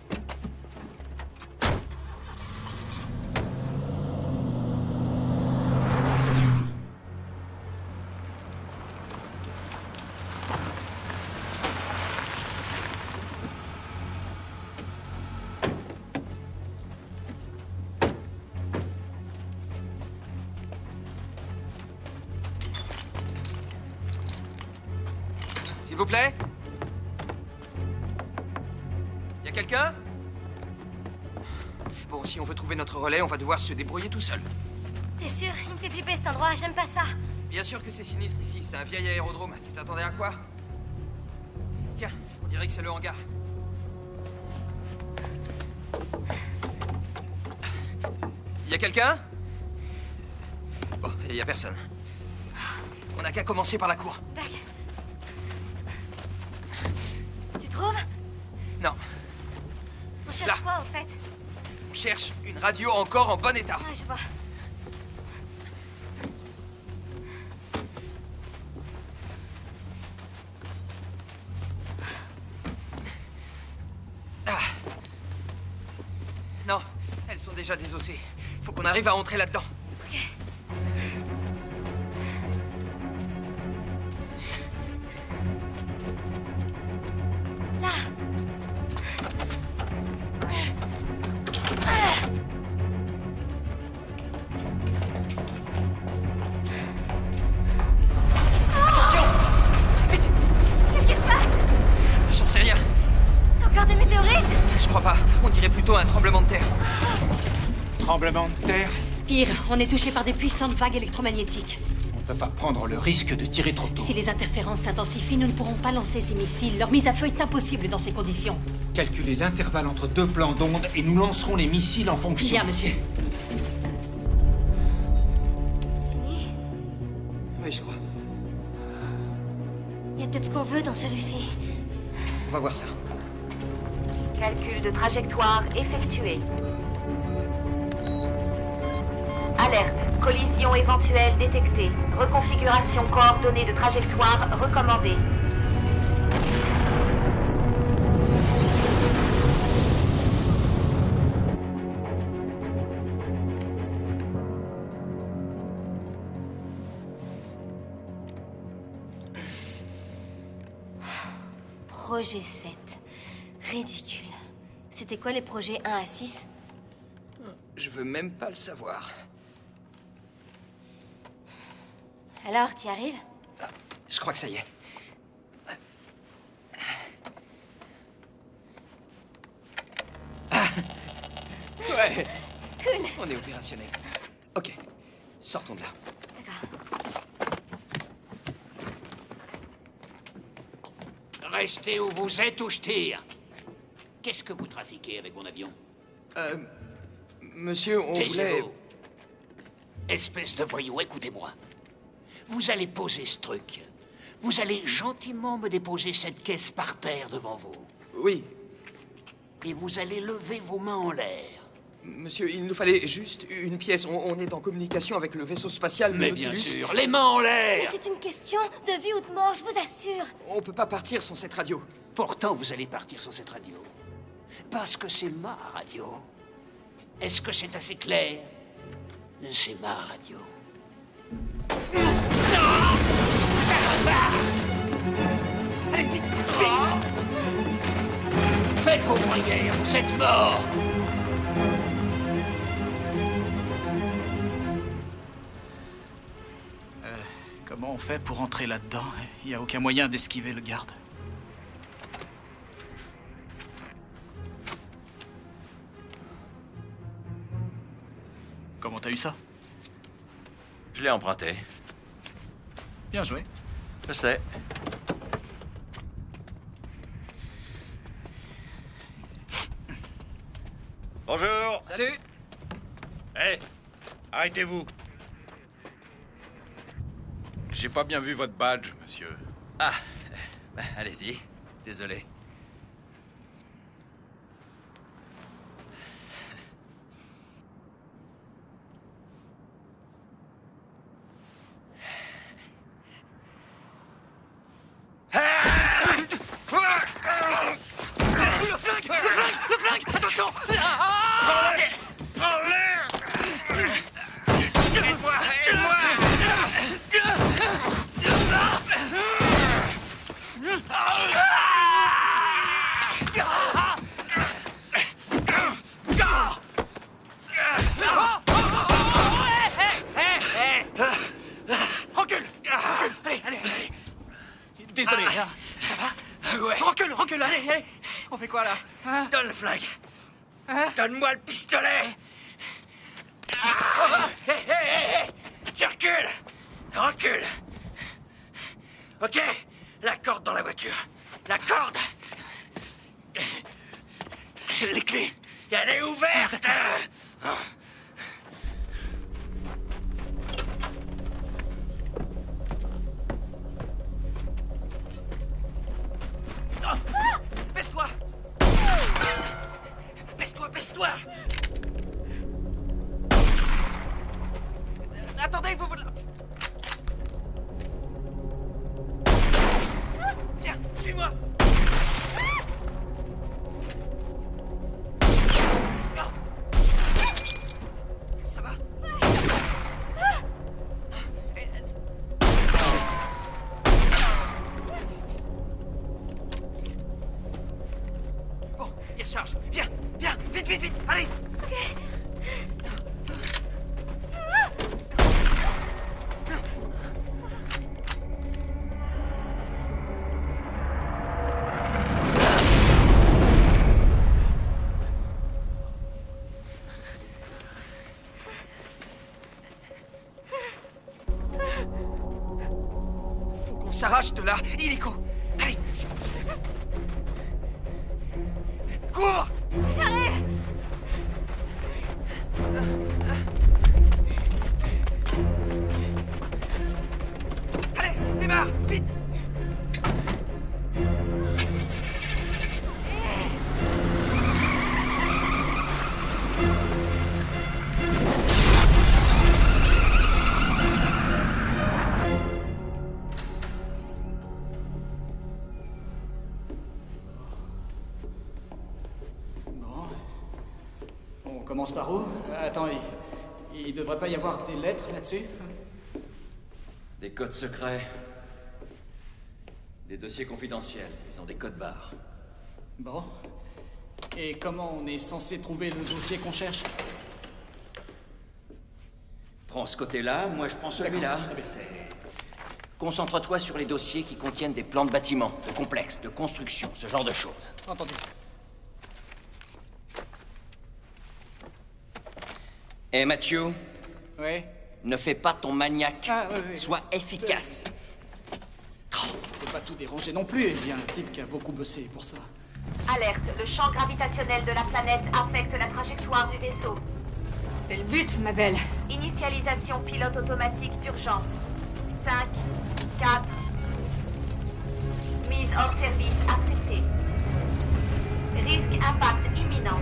S'il vous plaît? Y a quelqu'un? Bon, si on veut trouver notre relais, on va devoir se débrouiller tout seul. T'es sûr? Il me fait flipper cet endroit, j'aime pas ça. Bien sûr que c'est sinistre ici, c'est un vieil aérodrome. Tu t'attendais à quoi? Tiens, on dirait que c'est le hangar. Y a quelqu'un? Bon, y a personne. On n'a qu'à commencer par la cour. D'accord. Tu trouves? Non. On cherche Là. quoi, au fait? On cherche une radio encore en bon état. Ouais, je vois. Ah. Non, elles sont déjà désossées. Faut qu'on arrive à entrer là-dedans. Ok. Là. Attention! Vite! Qu'est-ce qui se passe? J'en sais rien. C'est encore des météorites? Je crois pas. On dirait plutôt un tremblement de terre. Tremblement de terre? Pire, on est touché par des puissantes vagues électromagnétiques. On ne peut pas prendre le risque de tirer trop tôt. Si les interférences s'intensifient, nous ne pourrons pas lancer ces missiles. Leur mise à feu est impossible dans ces conditions. Calculez l'intervalle entre deux plans d'onde et nous lancerons les missiles en fonction. Bien, monsieur. Fini? Oui, je crois. Il y a peut-être ce qu'on veut dans celui-ci. On va voir ça. Calcul de trajectoire effectué. Alerte. Collision éventuelle détectée. Reconfiguration coordonnée de trajectoire recommandée. Projet 7. Ridicule. C'était quoi les projets 1 à 6? Je veux même pas le savoir. Alors, t'y arrives? Je crois que ça y est. Ah. Ouais. Cool. On est opérationnel. Ok. Sortons de là. Restez où vous êtes ou je tire. Qu'est-ce que vous trafiquez avec mon avion? Monsieur, on voulait... Taisez-vous. Espèce de voyou, écoutez-moi. Vous allez poser ce truc. Vous allez gentiment me déposer cette caisse par terre devant vous. Oui. Et vous allez lever vos mains en l'air. Monsieur, il nous fallait juste une pièce. On est en communication avec le vaisseau spatial Mais Nautilus. bien sûr, les mains en l'air! Mais c'est une question de vie ou de mort, je vous assure. On peut pas partir sans cette radio. Pourtant, vous allez partir sans cette radio. Parce que c'est ma radio. Est-ce que c'est assez clair? C'est ma radio. Allez, vite, vite! Faites vos prières, vous êtes morts! Comment on fait pour entrer là-dedans? Il n'y a aucun moyen d'esquiver le garde. Comment t'as eu ça? Je l'ai emprunté. Bien joué. Je sais. Bonjour. Salut. Hé, arrêtez-vous. J'ai pas bien vu votre badge, monsieur. Ah, bah, allez-y. Désolé. Le flingue! Attention! Prends-le! Aide-moi! Recule! Allez! Désolé, hein. Ça va? Ouais. Recule, allez. On fait quoi, là? Hein? Donne le flingue. Hein? Donne-moi le pistolet. Hé! Tu recules! Recule! Ok? La corde dans la voiture. La corde! Les clés! Elle est ouverte! Baisse-toi! Baisse-toi! Attendez, vous... Viens, suis-moi! Ça va? Bon, il recharge. Viens, vite, allez! Faut qu'on s'arrache de là, illico. Allez! Cours! J'arrive! Allez, démarre, vite! Bon. On commence par où? Attends, il devrait pas y avoir des lettres là-dessus? Des codes secrets. Des dossiers confidentiels. Ils ont des codes barres. Bon. Et comment on est censé trouver le dossier qu'on cherche? Prends ce côté-là, moi je prends celui-là. Concentre-toi sur les dossiers qui contiennent des plans de bâtiments, de complexes, de construction, ce genre de choses. Entendu. Et Mathieu, Oui? ne fais pas ton maniaque. Oui. Sois efficace. Faut pas tout déranger non plus. Il y a un type qui a beaucoup bossé pour ça. Alerte, le champ gravitationnel de la planète affecte la trajectoire du vaisseau. C'est le but, ma belle. Initialisation pilote automatique d'urgence. 5, 4. Mise hors service acceptée. Risque impact imminent.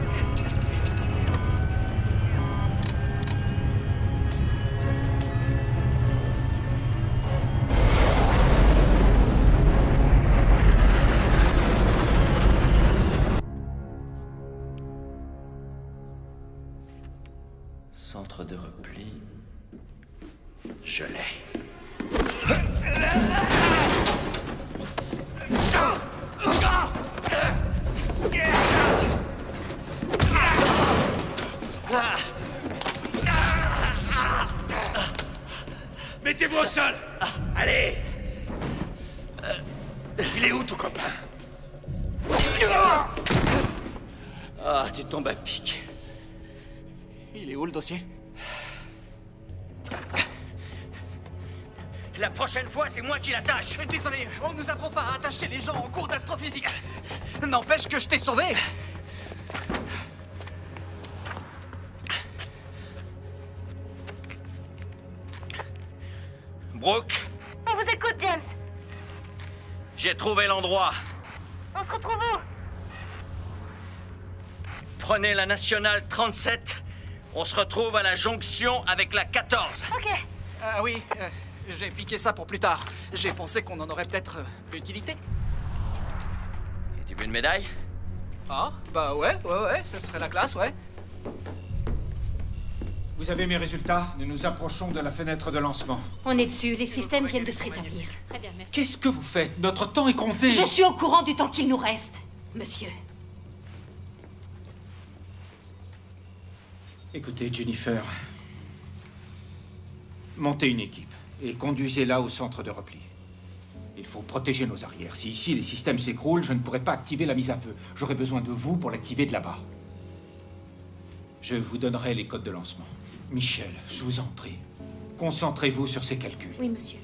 Centre de repli. Je l'ai. Mettez-vous au sol! Allez! Il est où ton copain? Ah, tu tombes à pic. Il est où le dossier? La prochaine fois, c'est moi qui l'attache. Désolé, on nous apprend pas à attacher les gens en cours d'astrophysique. N'empêche que je t'ai sauvé. Brooke, On vous écoute, James. j'ai trouvé l'endroit. On se retrouve où? Prenez la nationale 37. On se retrouve à la jonction avec la 14. Ok. Ah oui, j'ai piqué ça pour plus tard. J'ai pensé qu'on en aurait peut-être utilité. Et tu veux une médaille? Ah, bah ouais, ce serait la classe, ouais. Vous avez mes résultats? Nous nous approchons de la fenêtre de lancement. On est dessus, les systèmes viennent de se rétablir. Très bien, merci. Qu'est-ce que vous faites? Notre temps est compté. Je suis au courant du temps qu'il nous reste, monsieur. Écoutez, Jennifer. Montez une équipe et conduisez-la au centre de repli. Il faut protéger nos arrières. Si ici les systèmes s'écroulent, je ne pourrai pas activer la mise à feu. J'aurai besoin de vous pour l'activer de là-bas. Je vous donnerai les codes de lancement. Michel, je vous en prie, concentrez-vous sur ces calculs. Oui, monsieur.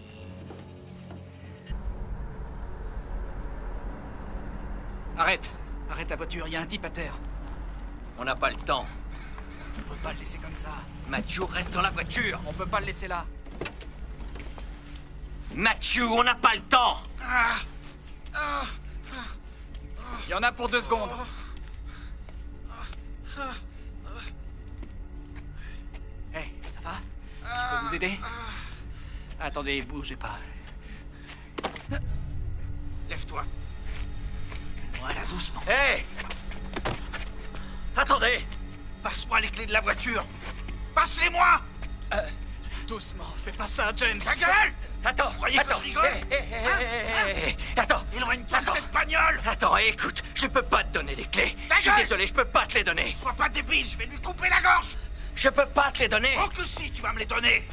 Arrête la voiture, il y a un type à terre. On n'a pas le temps. On peut pas le laisser comme ça. Mathieu, reste dans la voiture. On peut pas le laisser là. Mathieu, on n'a pas le temps. Il y en a pour 2 secondes. Hey, ça va? Je peux vous aider? Attendez, bougez pas. Lève-toi. Voilà, doucement. Hé! Attendez! Passe-moi les clés de la voiture. Passe-les-moi! Doucement, fais pas ça, James. Ta gueule! Attends, Vous croyez que attends. je rigole? Attends. Éloigne-toi de cette bagnole! Attends, écoute, je peux pas te donner les clés. Ta Je suis gueule! désolé, je peux pas te les donner. Sois pas débile, je vais lui couper la gorge! Je peux pas te les donner. Oh que si, tu vas me les donner!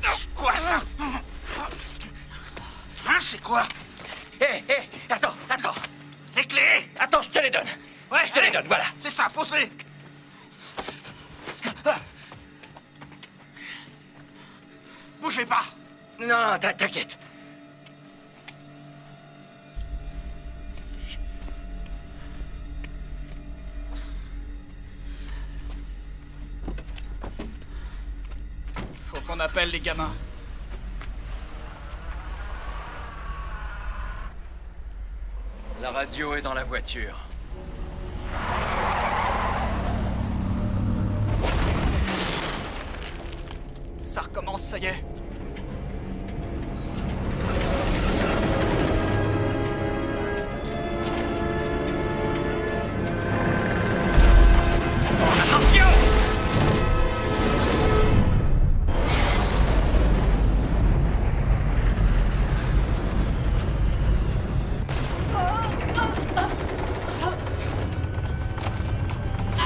C'est quoi ça? Hein, c'est quoi? Hé, attends. Les clés! Attends, je te les donne. Ouais, Je te les donne, voilà. C'est ça, pose-les! Bougez pas! Non, t'inquiète. Faut qu'on appelle les gamins. La radio est dans la voiture. Ça recommence, ça y est. Attention!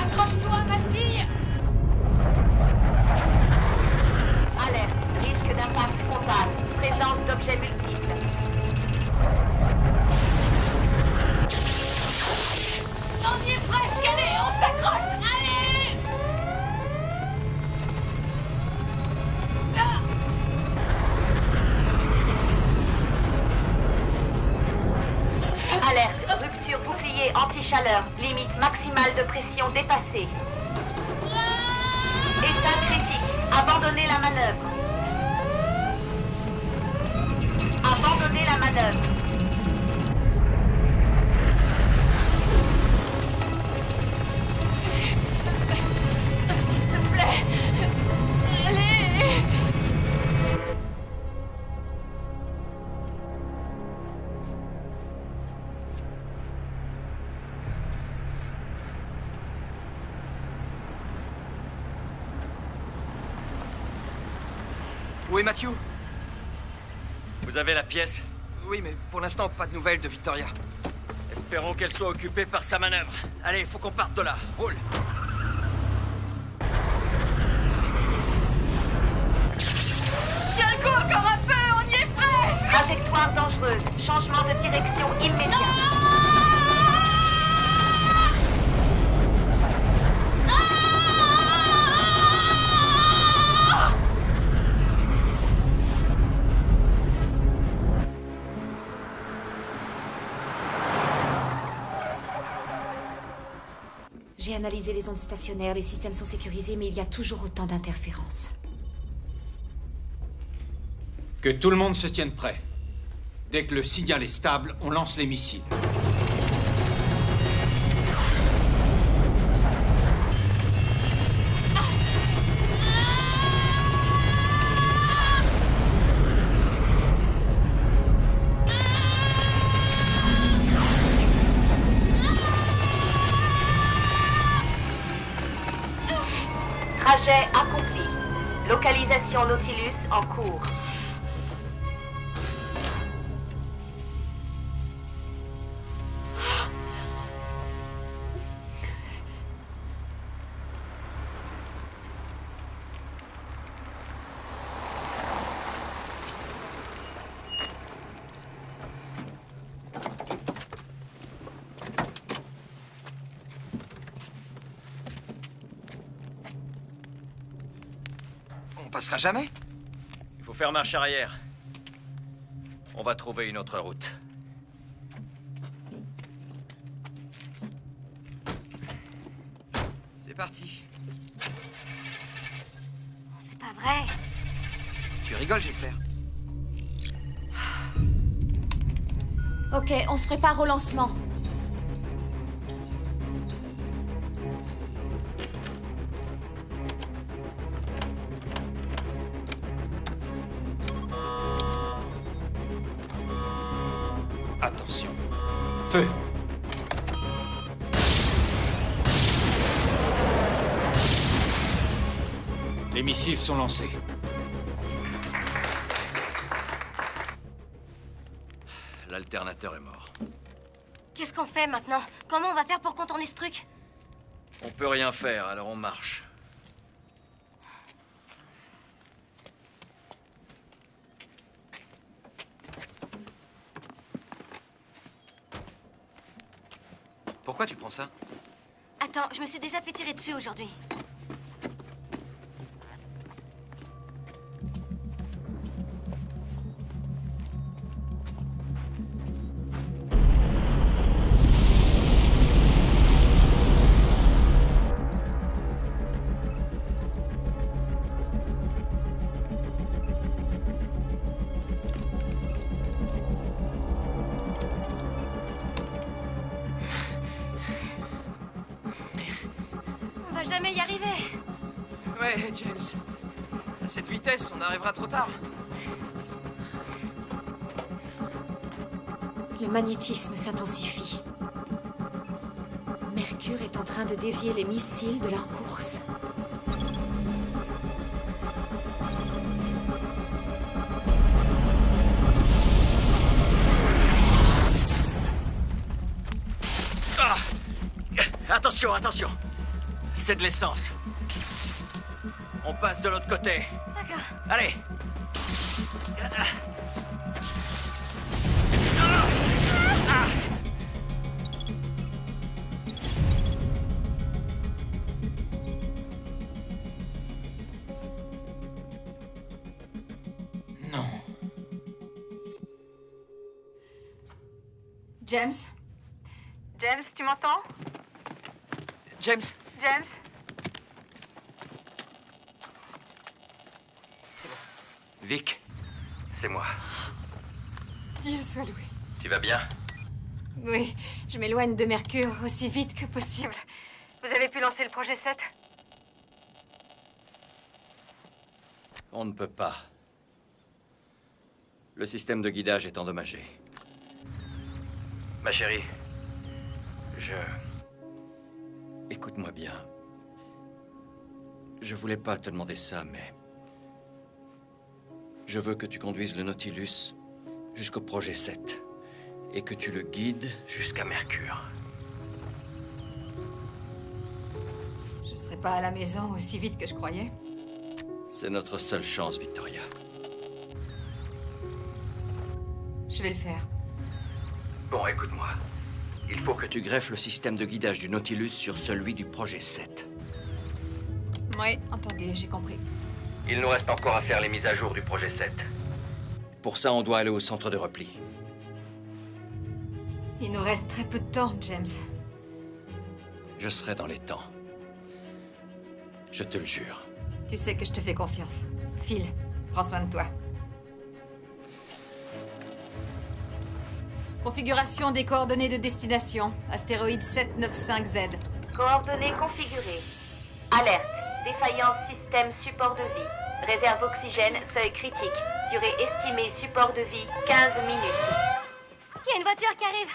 Accroche-toi, ma fille! Alerte, risque d'impact frontal, présence d'objets multiples. On y est presque, allez, on s'accroche, allez! Alerte, rupture bouclier anti-chaleur, limite maximale de pression dépassée. État critique, abandonnez la manœuvre. Abandonnez la manœuvre. S'il te plaît! Allez! Où est Matthew? Vous avez la pièce? Oui, mais pour l'instant, pas de nouvelles de Victoria. Espérons qu'elle soit occupée par sa manœuvre. Allez, faut qu'on parte de là. Roule. Tiens le coup encore un peu, on y est presque! Trajectoire dangereuse. Changement de direction immédiat. J'ai analysé les ondes stationnaires, les systèmes sont sécurisés, mais il y a toujours autant d'interférences. Que tout le monde se tienne prêt. Dès que le signal est stable, on lance les missiles. Trajet accompli. Localisation Nautilus en cours. On passera jamais? Il faut faire marche arrière. On va trouver une autre route. C'est parti. C'est pas vrai. Tu rigoles, j'espère. Ok, on se prépare au lancement. Attention. Feu! Les missiles sont lancés. L'alternateur est mort. Qu'est-ce qu'on fait maintenant? Comment on va faire pour contourner ce truc? On peut rien faire, alors on marche. Pourquoi tu prends ça? Attends, je me suis déjà fait tirer dessus aujourd'hui. On va jamais y arriver. Ouais, James. À cette vitesse, on arrivera trop tard. Le magnétisme s'intensifie. Mercure est en train de dévier les missiles de leur course. Ah! Attention, attention! C'est de l'essence. On passe de l'autre côté. D'accord. Allez! Non. James? James, tu m'entends? James? James? C'est bon. Vic? C'est moi. Dieu soit loué. Tu vas bien? Oui, je m'éloigne de Mercure aussi vite que possible. Vous avez pu lancer le projet 7? On ne peut pas. Le système de guidage est endommagé. Ma chérie, Écoute-moi bien. Je voulais pas te demander ça, mais... Je veux que tu conduises le Nautilus jusqu'au projet 7 et que tu le guides jusqu'à Mercure. Je serai pas à la maison aussi vite que je croyais. C'est notre seule chance, Victoria. Je vais le faire. Bon, écoute-moi. Il faut que tu greffes le système de guidage du Nautilus sur celui du projet 7. Oui, entendu, j'ai compris. Il nous reste encore à faire les mises à jour du projet 7. Pour ça, on doit aller au centre de repli. Il nous reste très peu de temps, James. Je serai dans les temps. Je te le jure. Tu sais que je te fais confiance. Phil, prends soin de toi. Configuration des coordonnées de destination. Astéroïde 795Z. Coordonnées configurées. Alerte. Défaillance système support de vie. Réserve oxygène, seuil critique. Durée estimée support de vie, 15 minutes. Il y a une voiture qui arrive.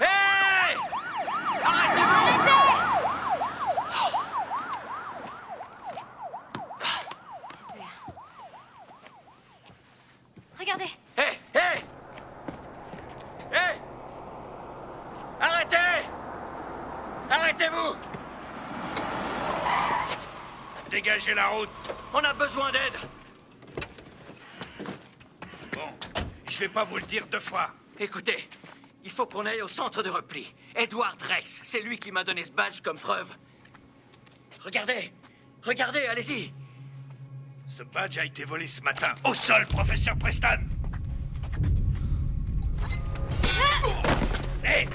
Hey! Arrêtez! Super. Regardez. Hé! Hé! Hé! Arrêtez! Arrêtez-vous! Dégagez la route! On a besoin d'aide! Bon, je vais pas vous le dire 2 fois. Écoutez, il faut qu'on aille au centre de repli. Edward Rex, c'est lui qui m'a donné ce badge comme preuve. Regardez! Regardez, allez-y! Ce badge a été volé ce matin. Au sol, professeur Preston! Hé!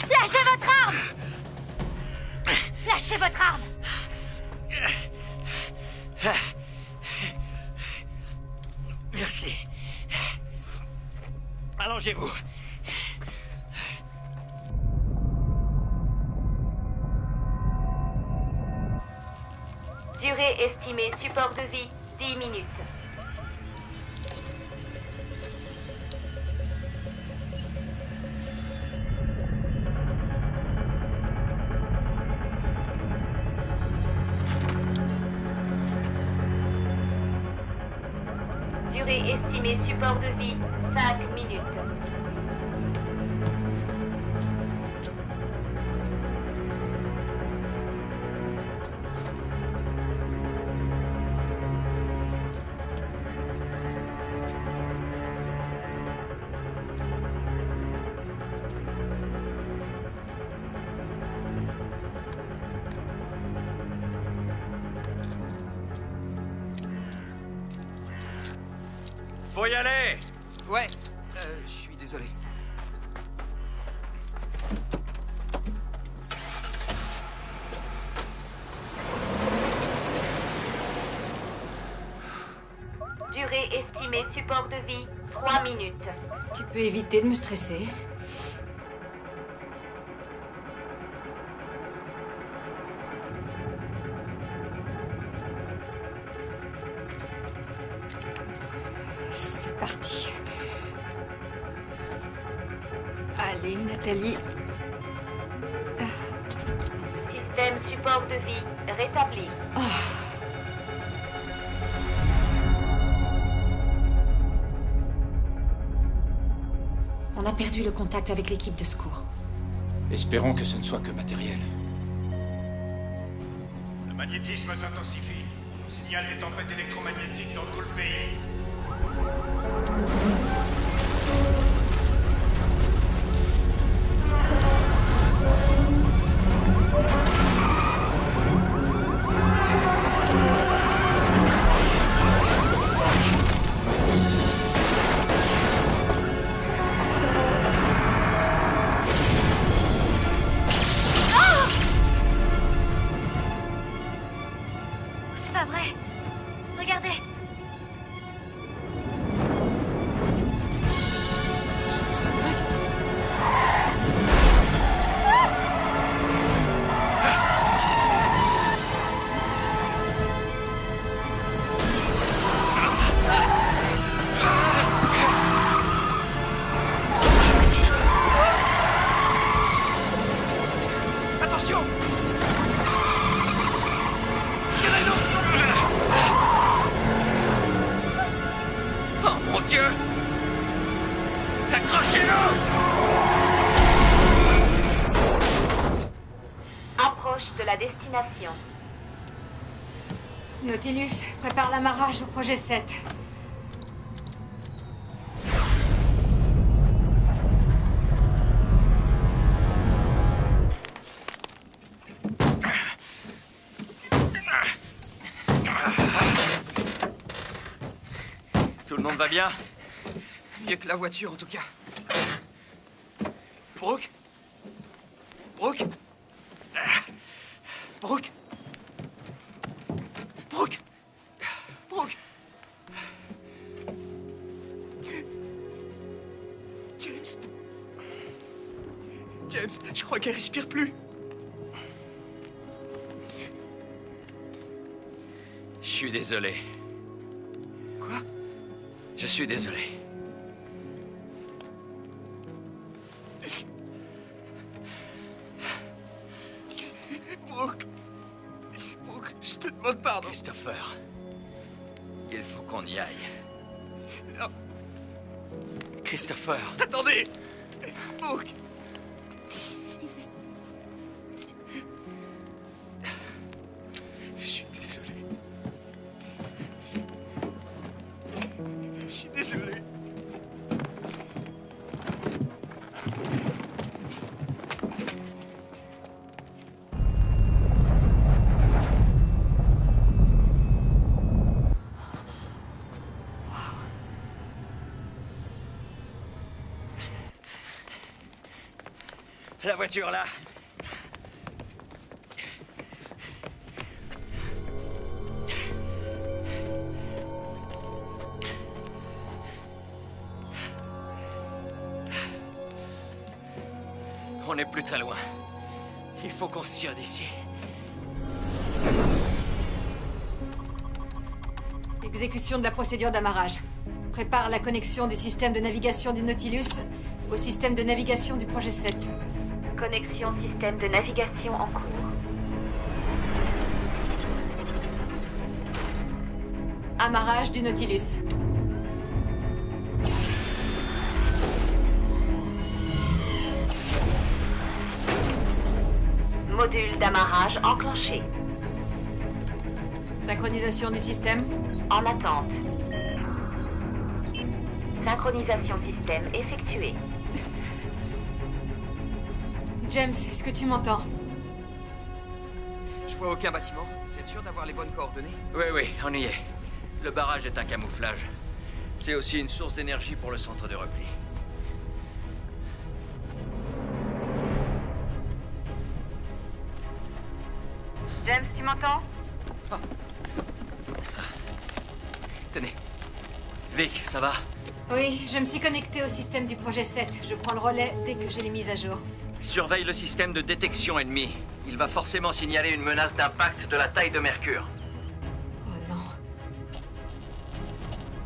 Lâchez votre arme! Lâchez votre arme! Merci. Allongez-vous. Durée estimée support de vie, 10 minutes. Durée estimée support de vie, 5 minutes. Faut y aller! Ouais, je suis désolé. Durée estimée support de vie, 3 minutes. Tu peux éviter de me stresser. C'est parti. Allez, Nathalie. Système support de vie rétabli. On a perdu le contact avec l'équipe de secours. Espérons que ce ne soit que matériel. Le magnétisme s'intensifie. On signale des tempêtes électromagnétiques dans tout le pays. C'est pas vrai. Regardez. destination. Nautilus, prépare l'amarrage au projet 7. Tout le monde va bien? Mieux que la voiture, en tout cas. Brooke? Brooke? Brooke? Brooke? Brooke? James? James, je crois qu'elle respire plus. Je suis désolé. Quoi? Je suis désolé. Brooke? Brooke, je te demande pardon. Christopher, il faut qu'on y aille. Non. Christopher. Attendez! Brooke! Je suis désolé. Je suis désolé. La voiture là. On n'est plus très loin. Il faut qu'on se tire d'ici. Exécution de la procédure d'amarrage. Prépare la connexion du système de navigation du Nautilus au système de navigation du projet 7. Connexion système de navigation en cours. Amarrage du Nautilus. Module d'amarrage enclenché. Synchronisation du système. En attente. Synchronisation système effectuée. James, est-ce que tu m'entends? Je vois aucun bâtiment. Vous êtes sûr d'avoir les bonnes coordonnées? Oui, oui, on y est. Le barrage est un camouflage. C'est aussi une source d'énergie pour le centre de repli. James, tu m'entends? Tenez. Vic, ça va? Oui, je me suis connecté au système du projet 7. Je prends le relais dès que j'ai les mises à jour. Surveille le système de détection ennemi. Il va forcément signaler une menace d'impact de la taille de Mercure. Oh non.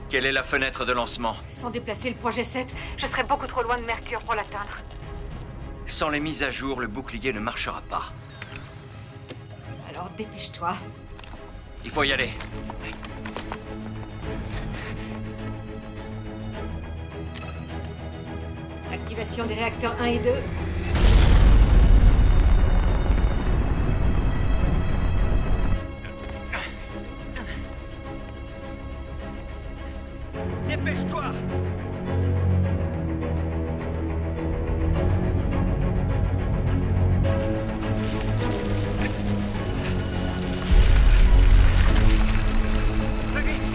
Quelle est la fenêtre de lancement? Sans déplacer le projet 7, Je serai beaucoup trop loin de Mercure pour l'atteindre. Sans les mises à jour, le bouclier ne marchera pas. alors dépêche-toi. Il faut y aller. Activation des réacteurs 1 et 2. Dépêche-toi! Plus vite!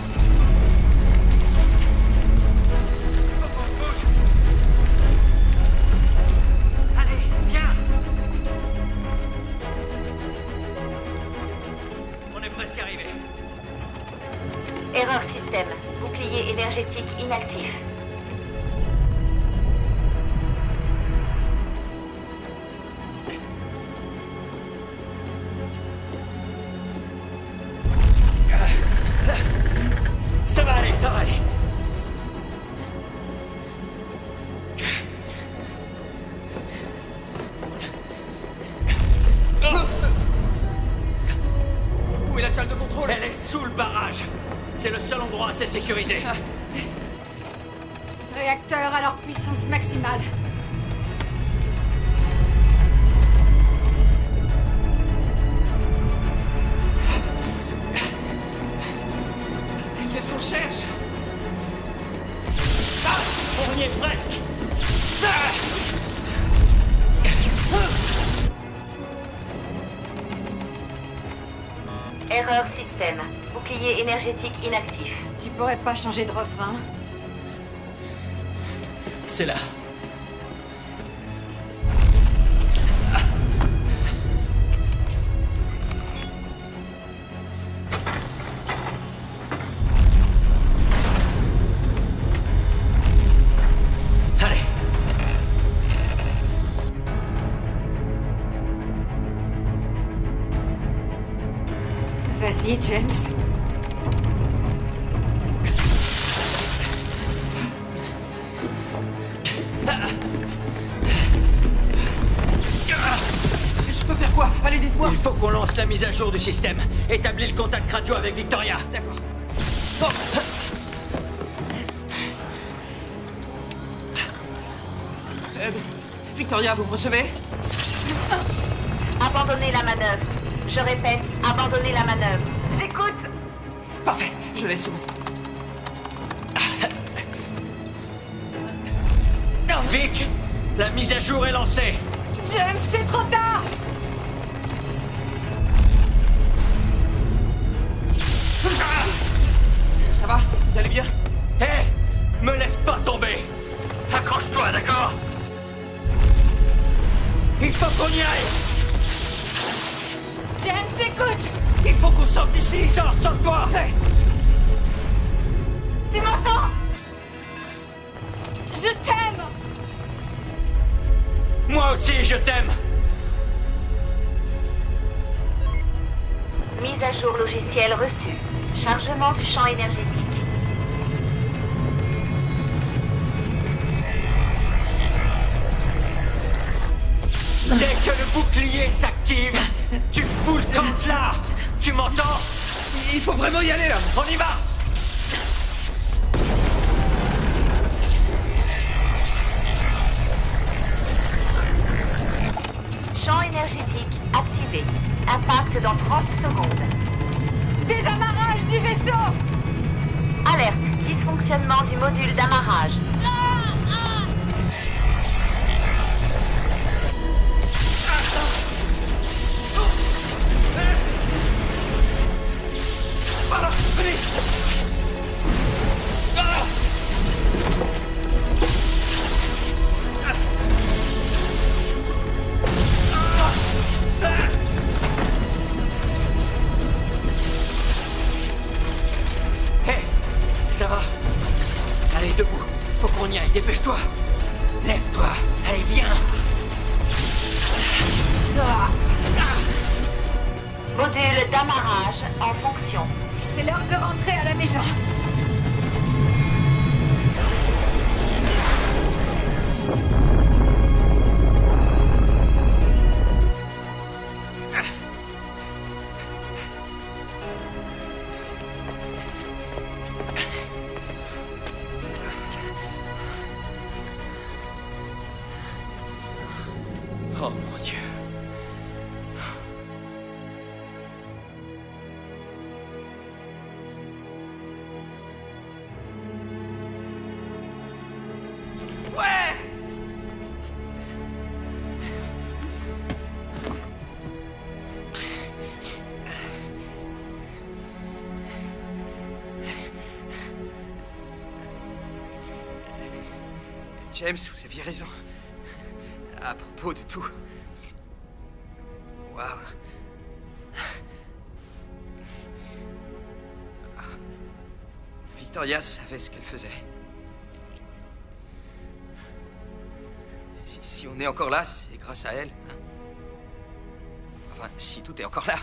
Faut qu'on se bouge! Allez, viens! On est presque arrivé. Erreur système. Bouclier énergétique inactif. Ça va aller, ça va aller. Où est la salle de contrôle? Elle est sous le barrage. C'est le seul endroit assez sécurisé. Réacteurs à leur puissance maximale. cherche. On y est presque. Erreur système. Bouclier énergétique inactif. Tu pourrais pas changer de refrain? C'est là. Allez. Vas-y, James. Je peux faire quoi? Allez, dites-moi. Il faut qu'on lance la mise à jour du système. Établis le contact radio avec Victoria. D'accord. Bon. Victoria, vous me recevez? Abandonnez la manœuvre. Je répète, abandonnez la manœuvre. J'écoute. Parfait, je laisse. Vic, la mise à jour est lancée. James, c'est trop tard! Ça va? Vous allez bien? Hé, me laisse pas tomber. Accroche-toi, d'accord? Il faut qu'on y aille. James, écoute! Il faut qu'on sorte d'ici. Sors, sauve-toi. Hey. Tu m'entends? Je t'aime! Moi aussi, je t'aime. Mise à jour logiciel reçue. Chargement du champ énergétique. Dès que le bouclier s'active, tu fous le camp là. Tu m'entends? Il faut vraiment y aller là. On y va. Champ énergétique activé. Impact dans 30 secondes. Désamarrage du vaisseau! Alerte. Dysfonctionnement du module d'amarrage. Voilà, venez. Hé, ça va? Allez, debout. Faut qu'on y aille, dépêche-toi. Lève-toi. Allez, viens. Module d'amarrage en fonction. C'est l'heure de rentrer à la maison. Oh mon Dieu. Ouais. James, vous aviez raison. À propos de tout. Waouh. Victoria savait ce qu'elle faisait. Si on est encore là, c'est grâce à elle. Hein? Enfin, si tout est encore là.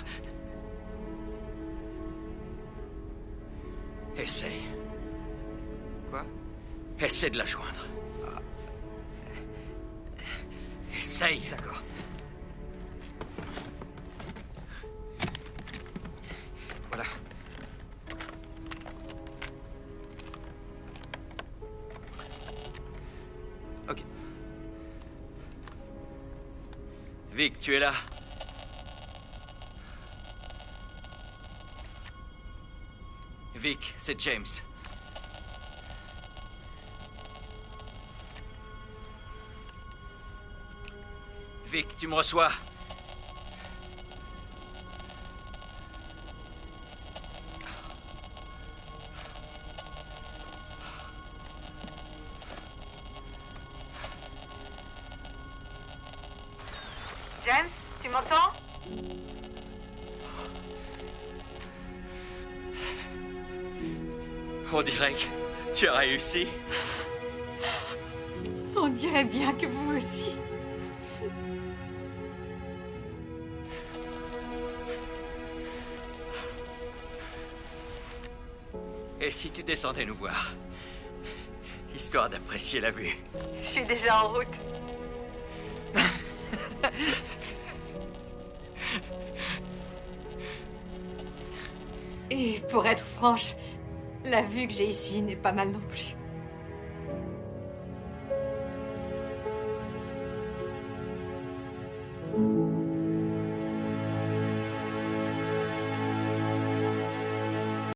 Essaye. Quoi? Essaie de la joindre. Essaye. D'accord. Voilà. Ok. Vic, tu es là? Vic, c'est James. Vic, tu me reçois? James, tu m'entends? On dirait que tu as réussi. On dirait bien que vous aussi. Et si tu descendais nous voir? Histoire d'apprécier la vue. Je suis déjà en route. Et pour être franche, la vue que j'ai ici n'est pas mal non plus.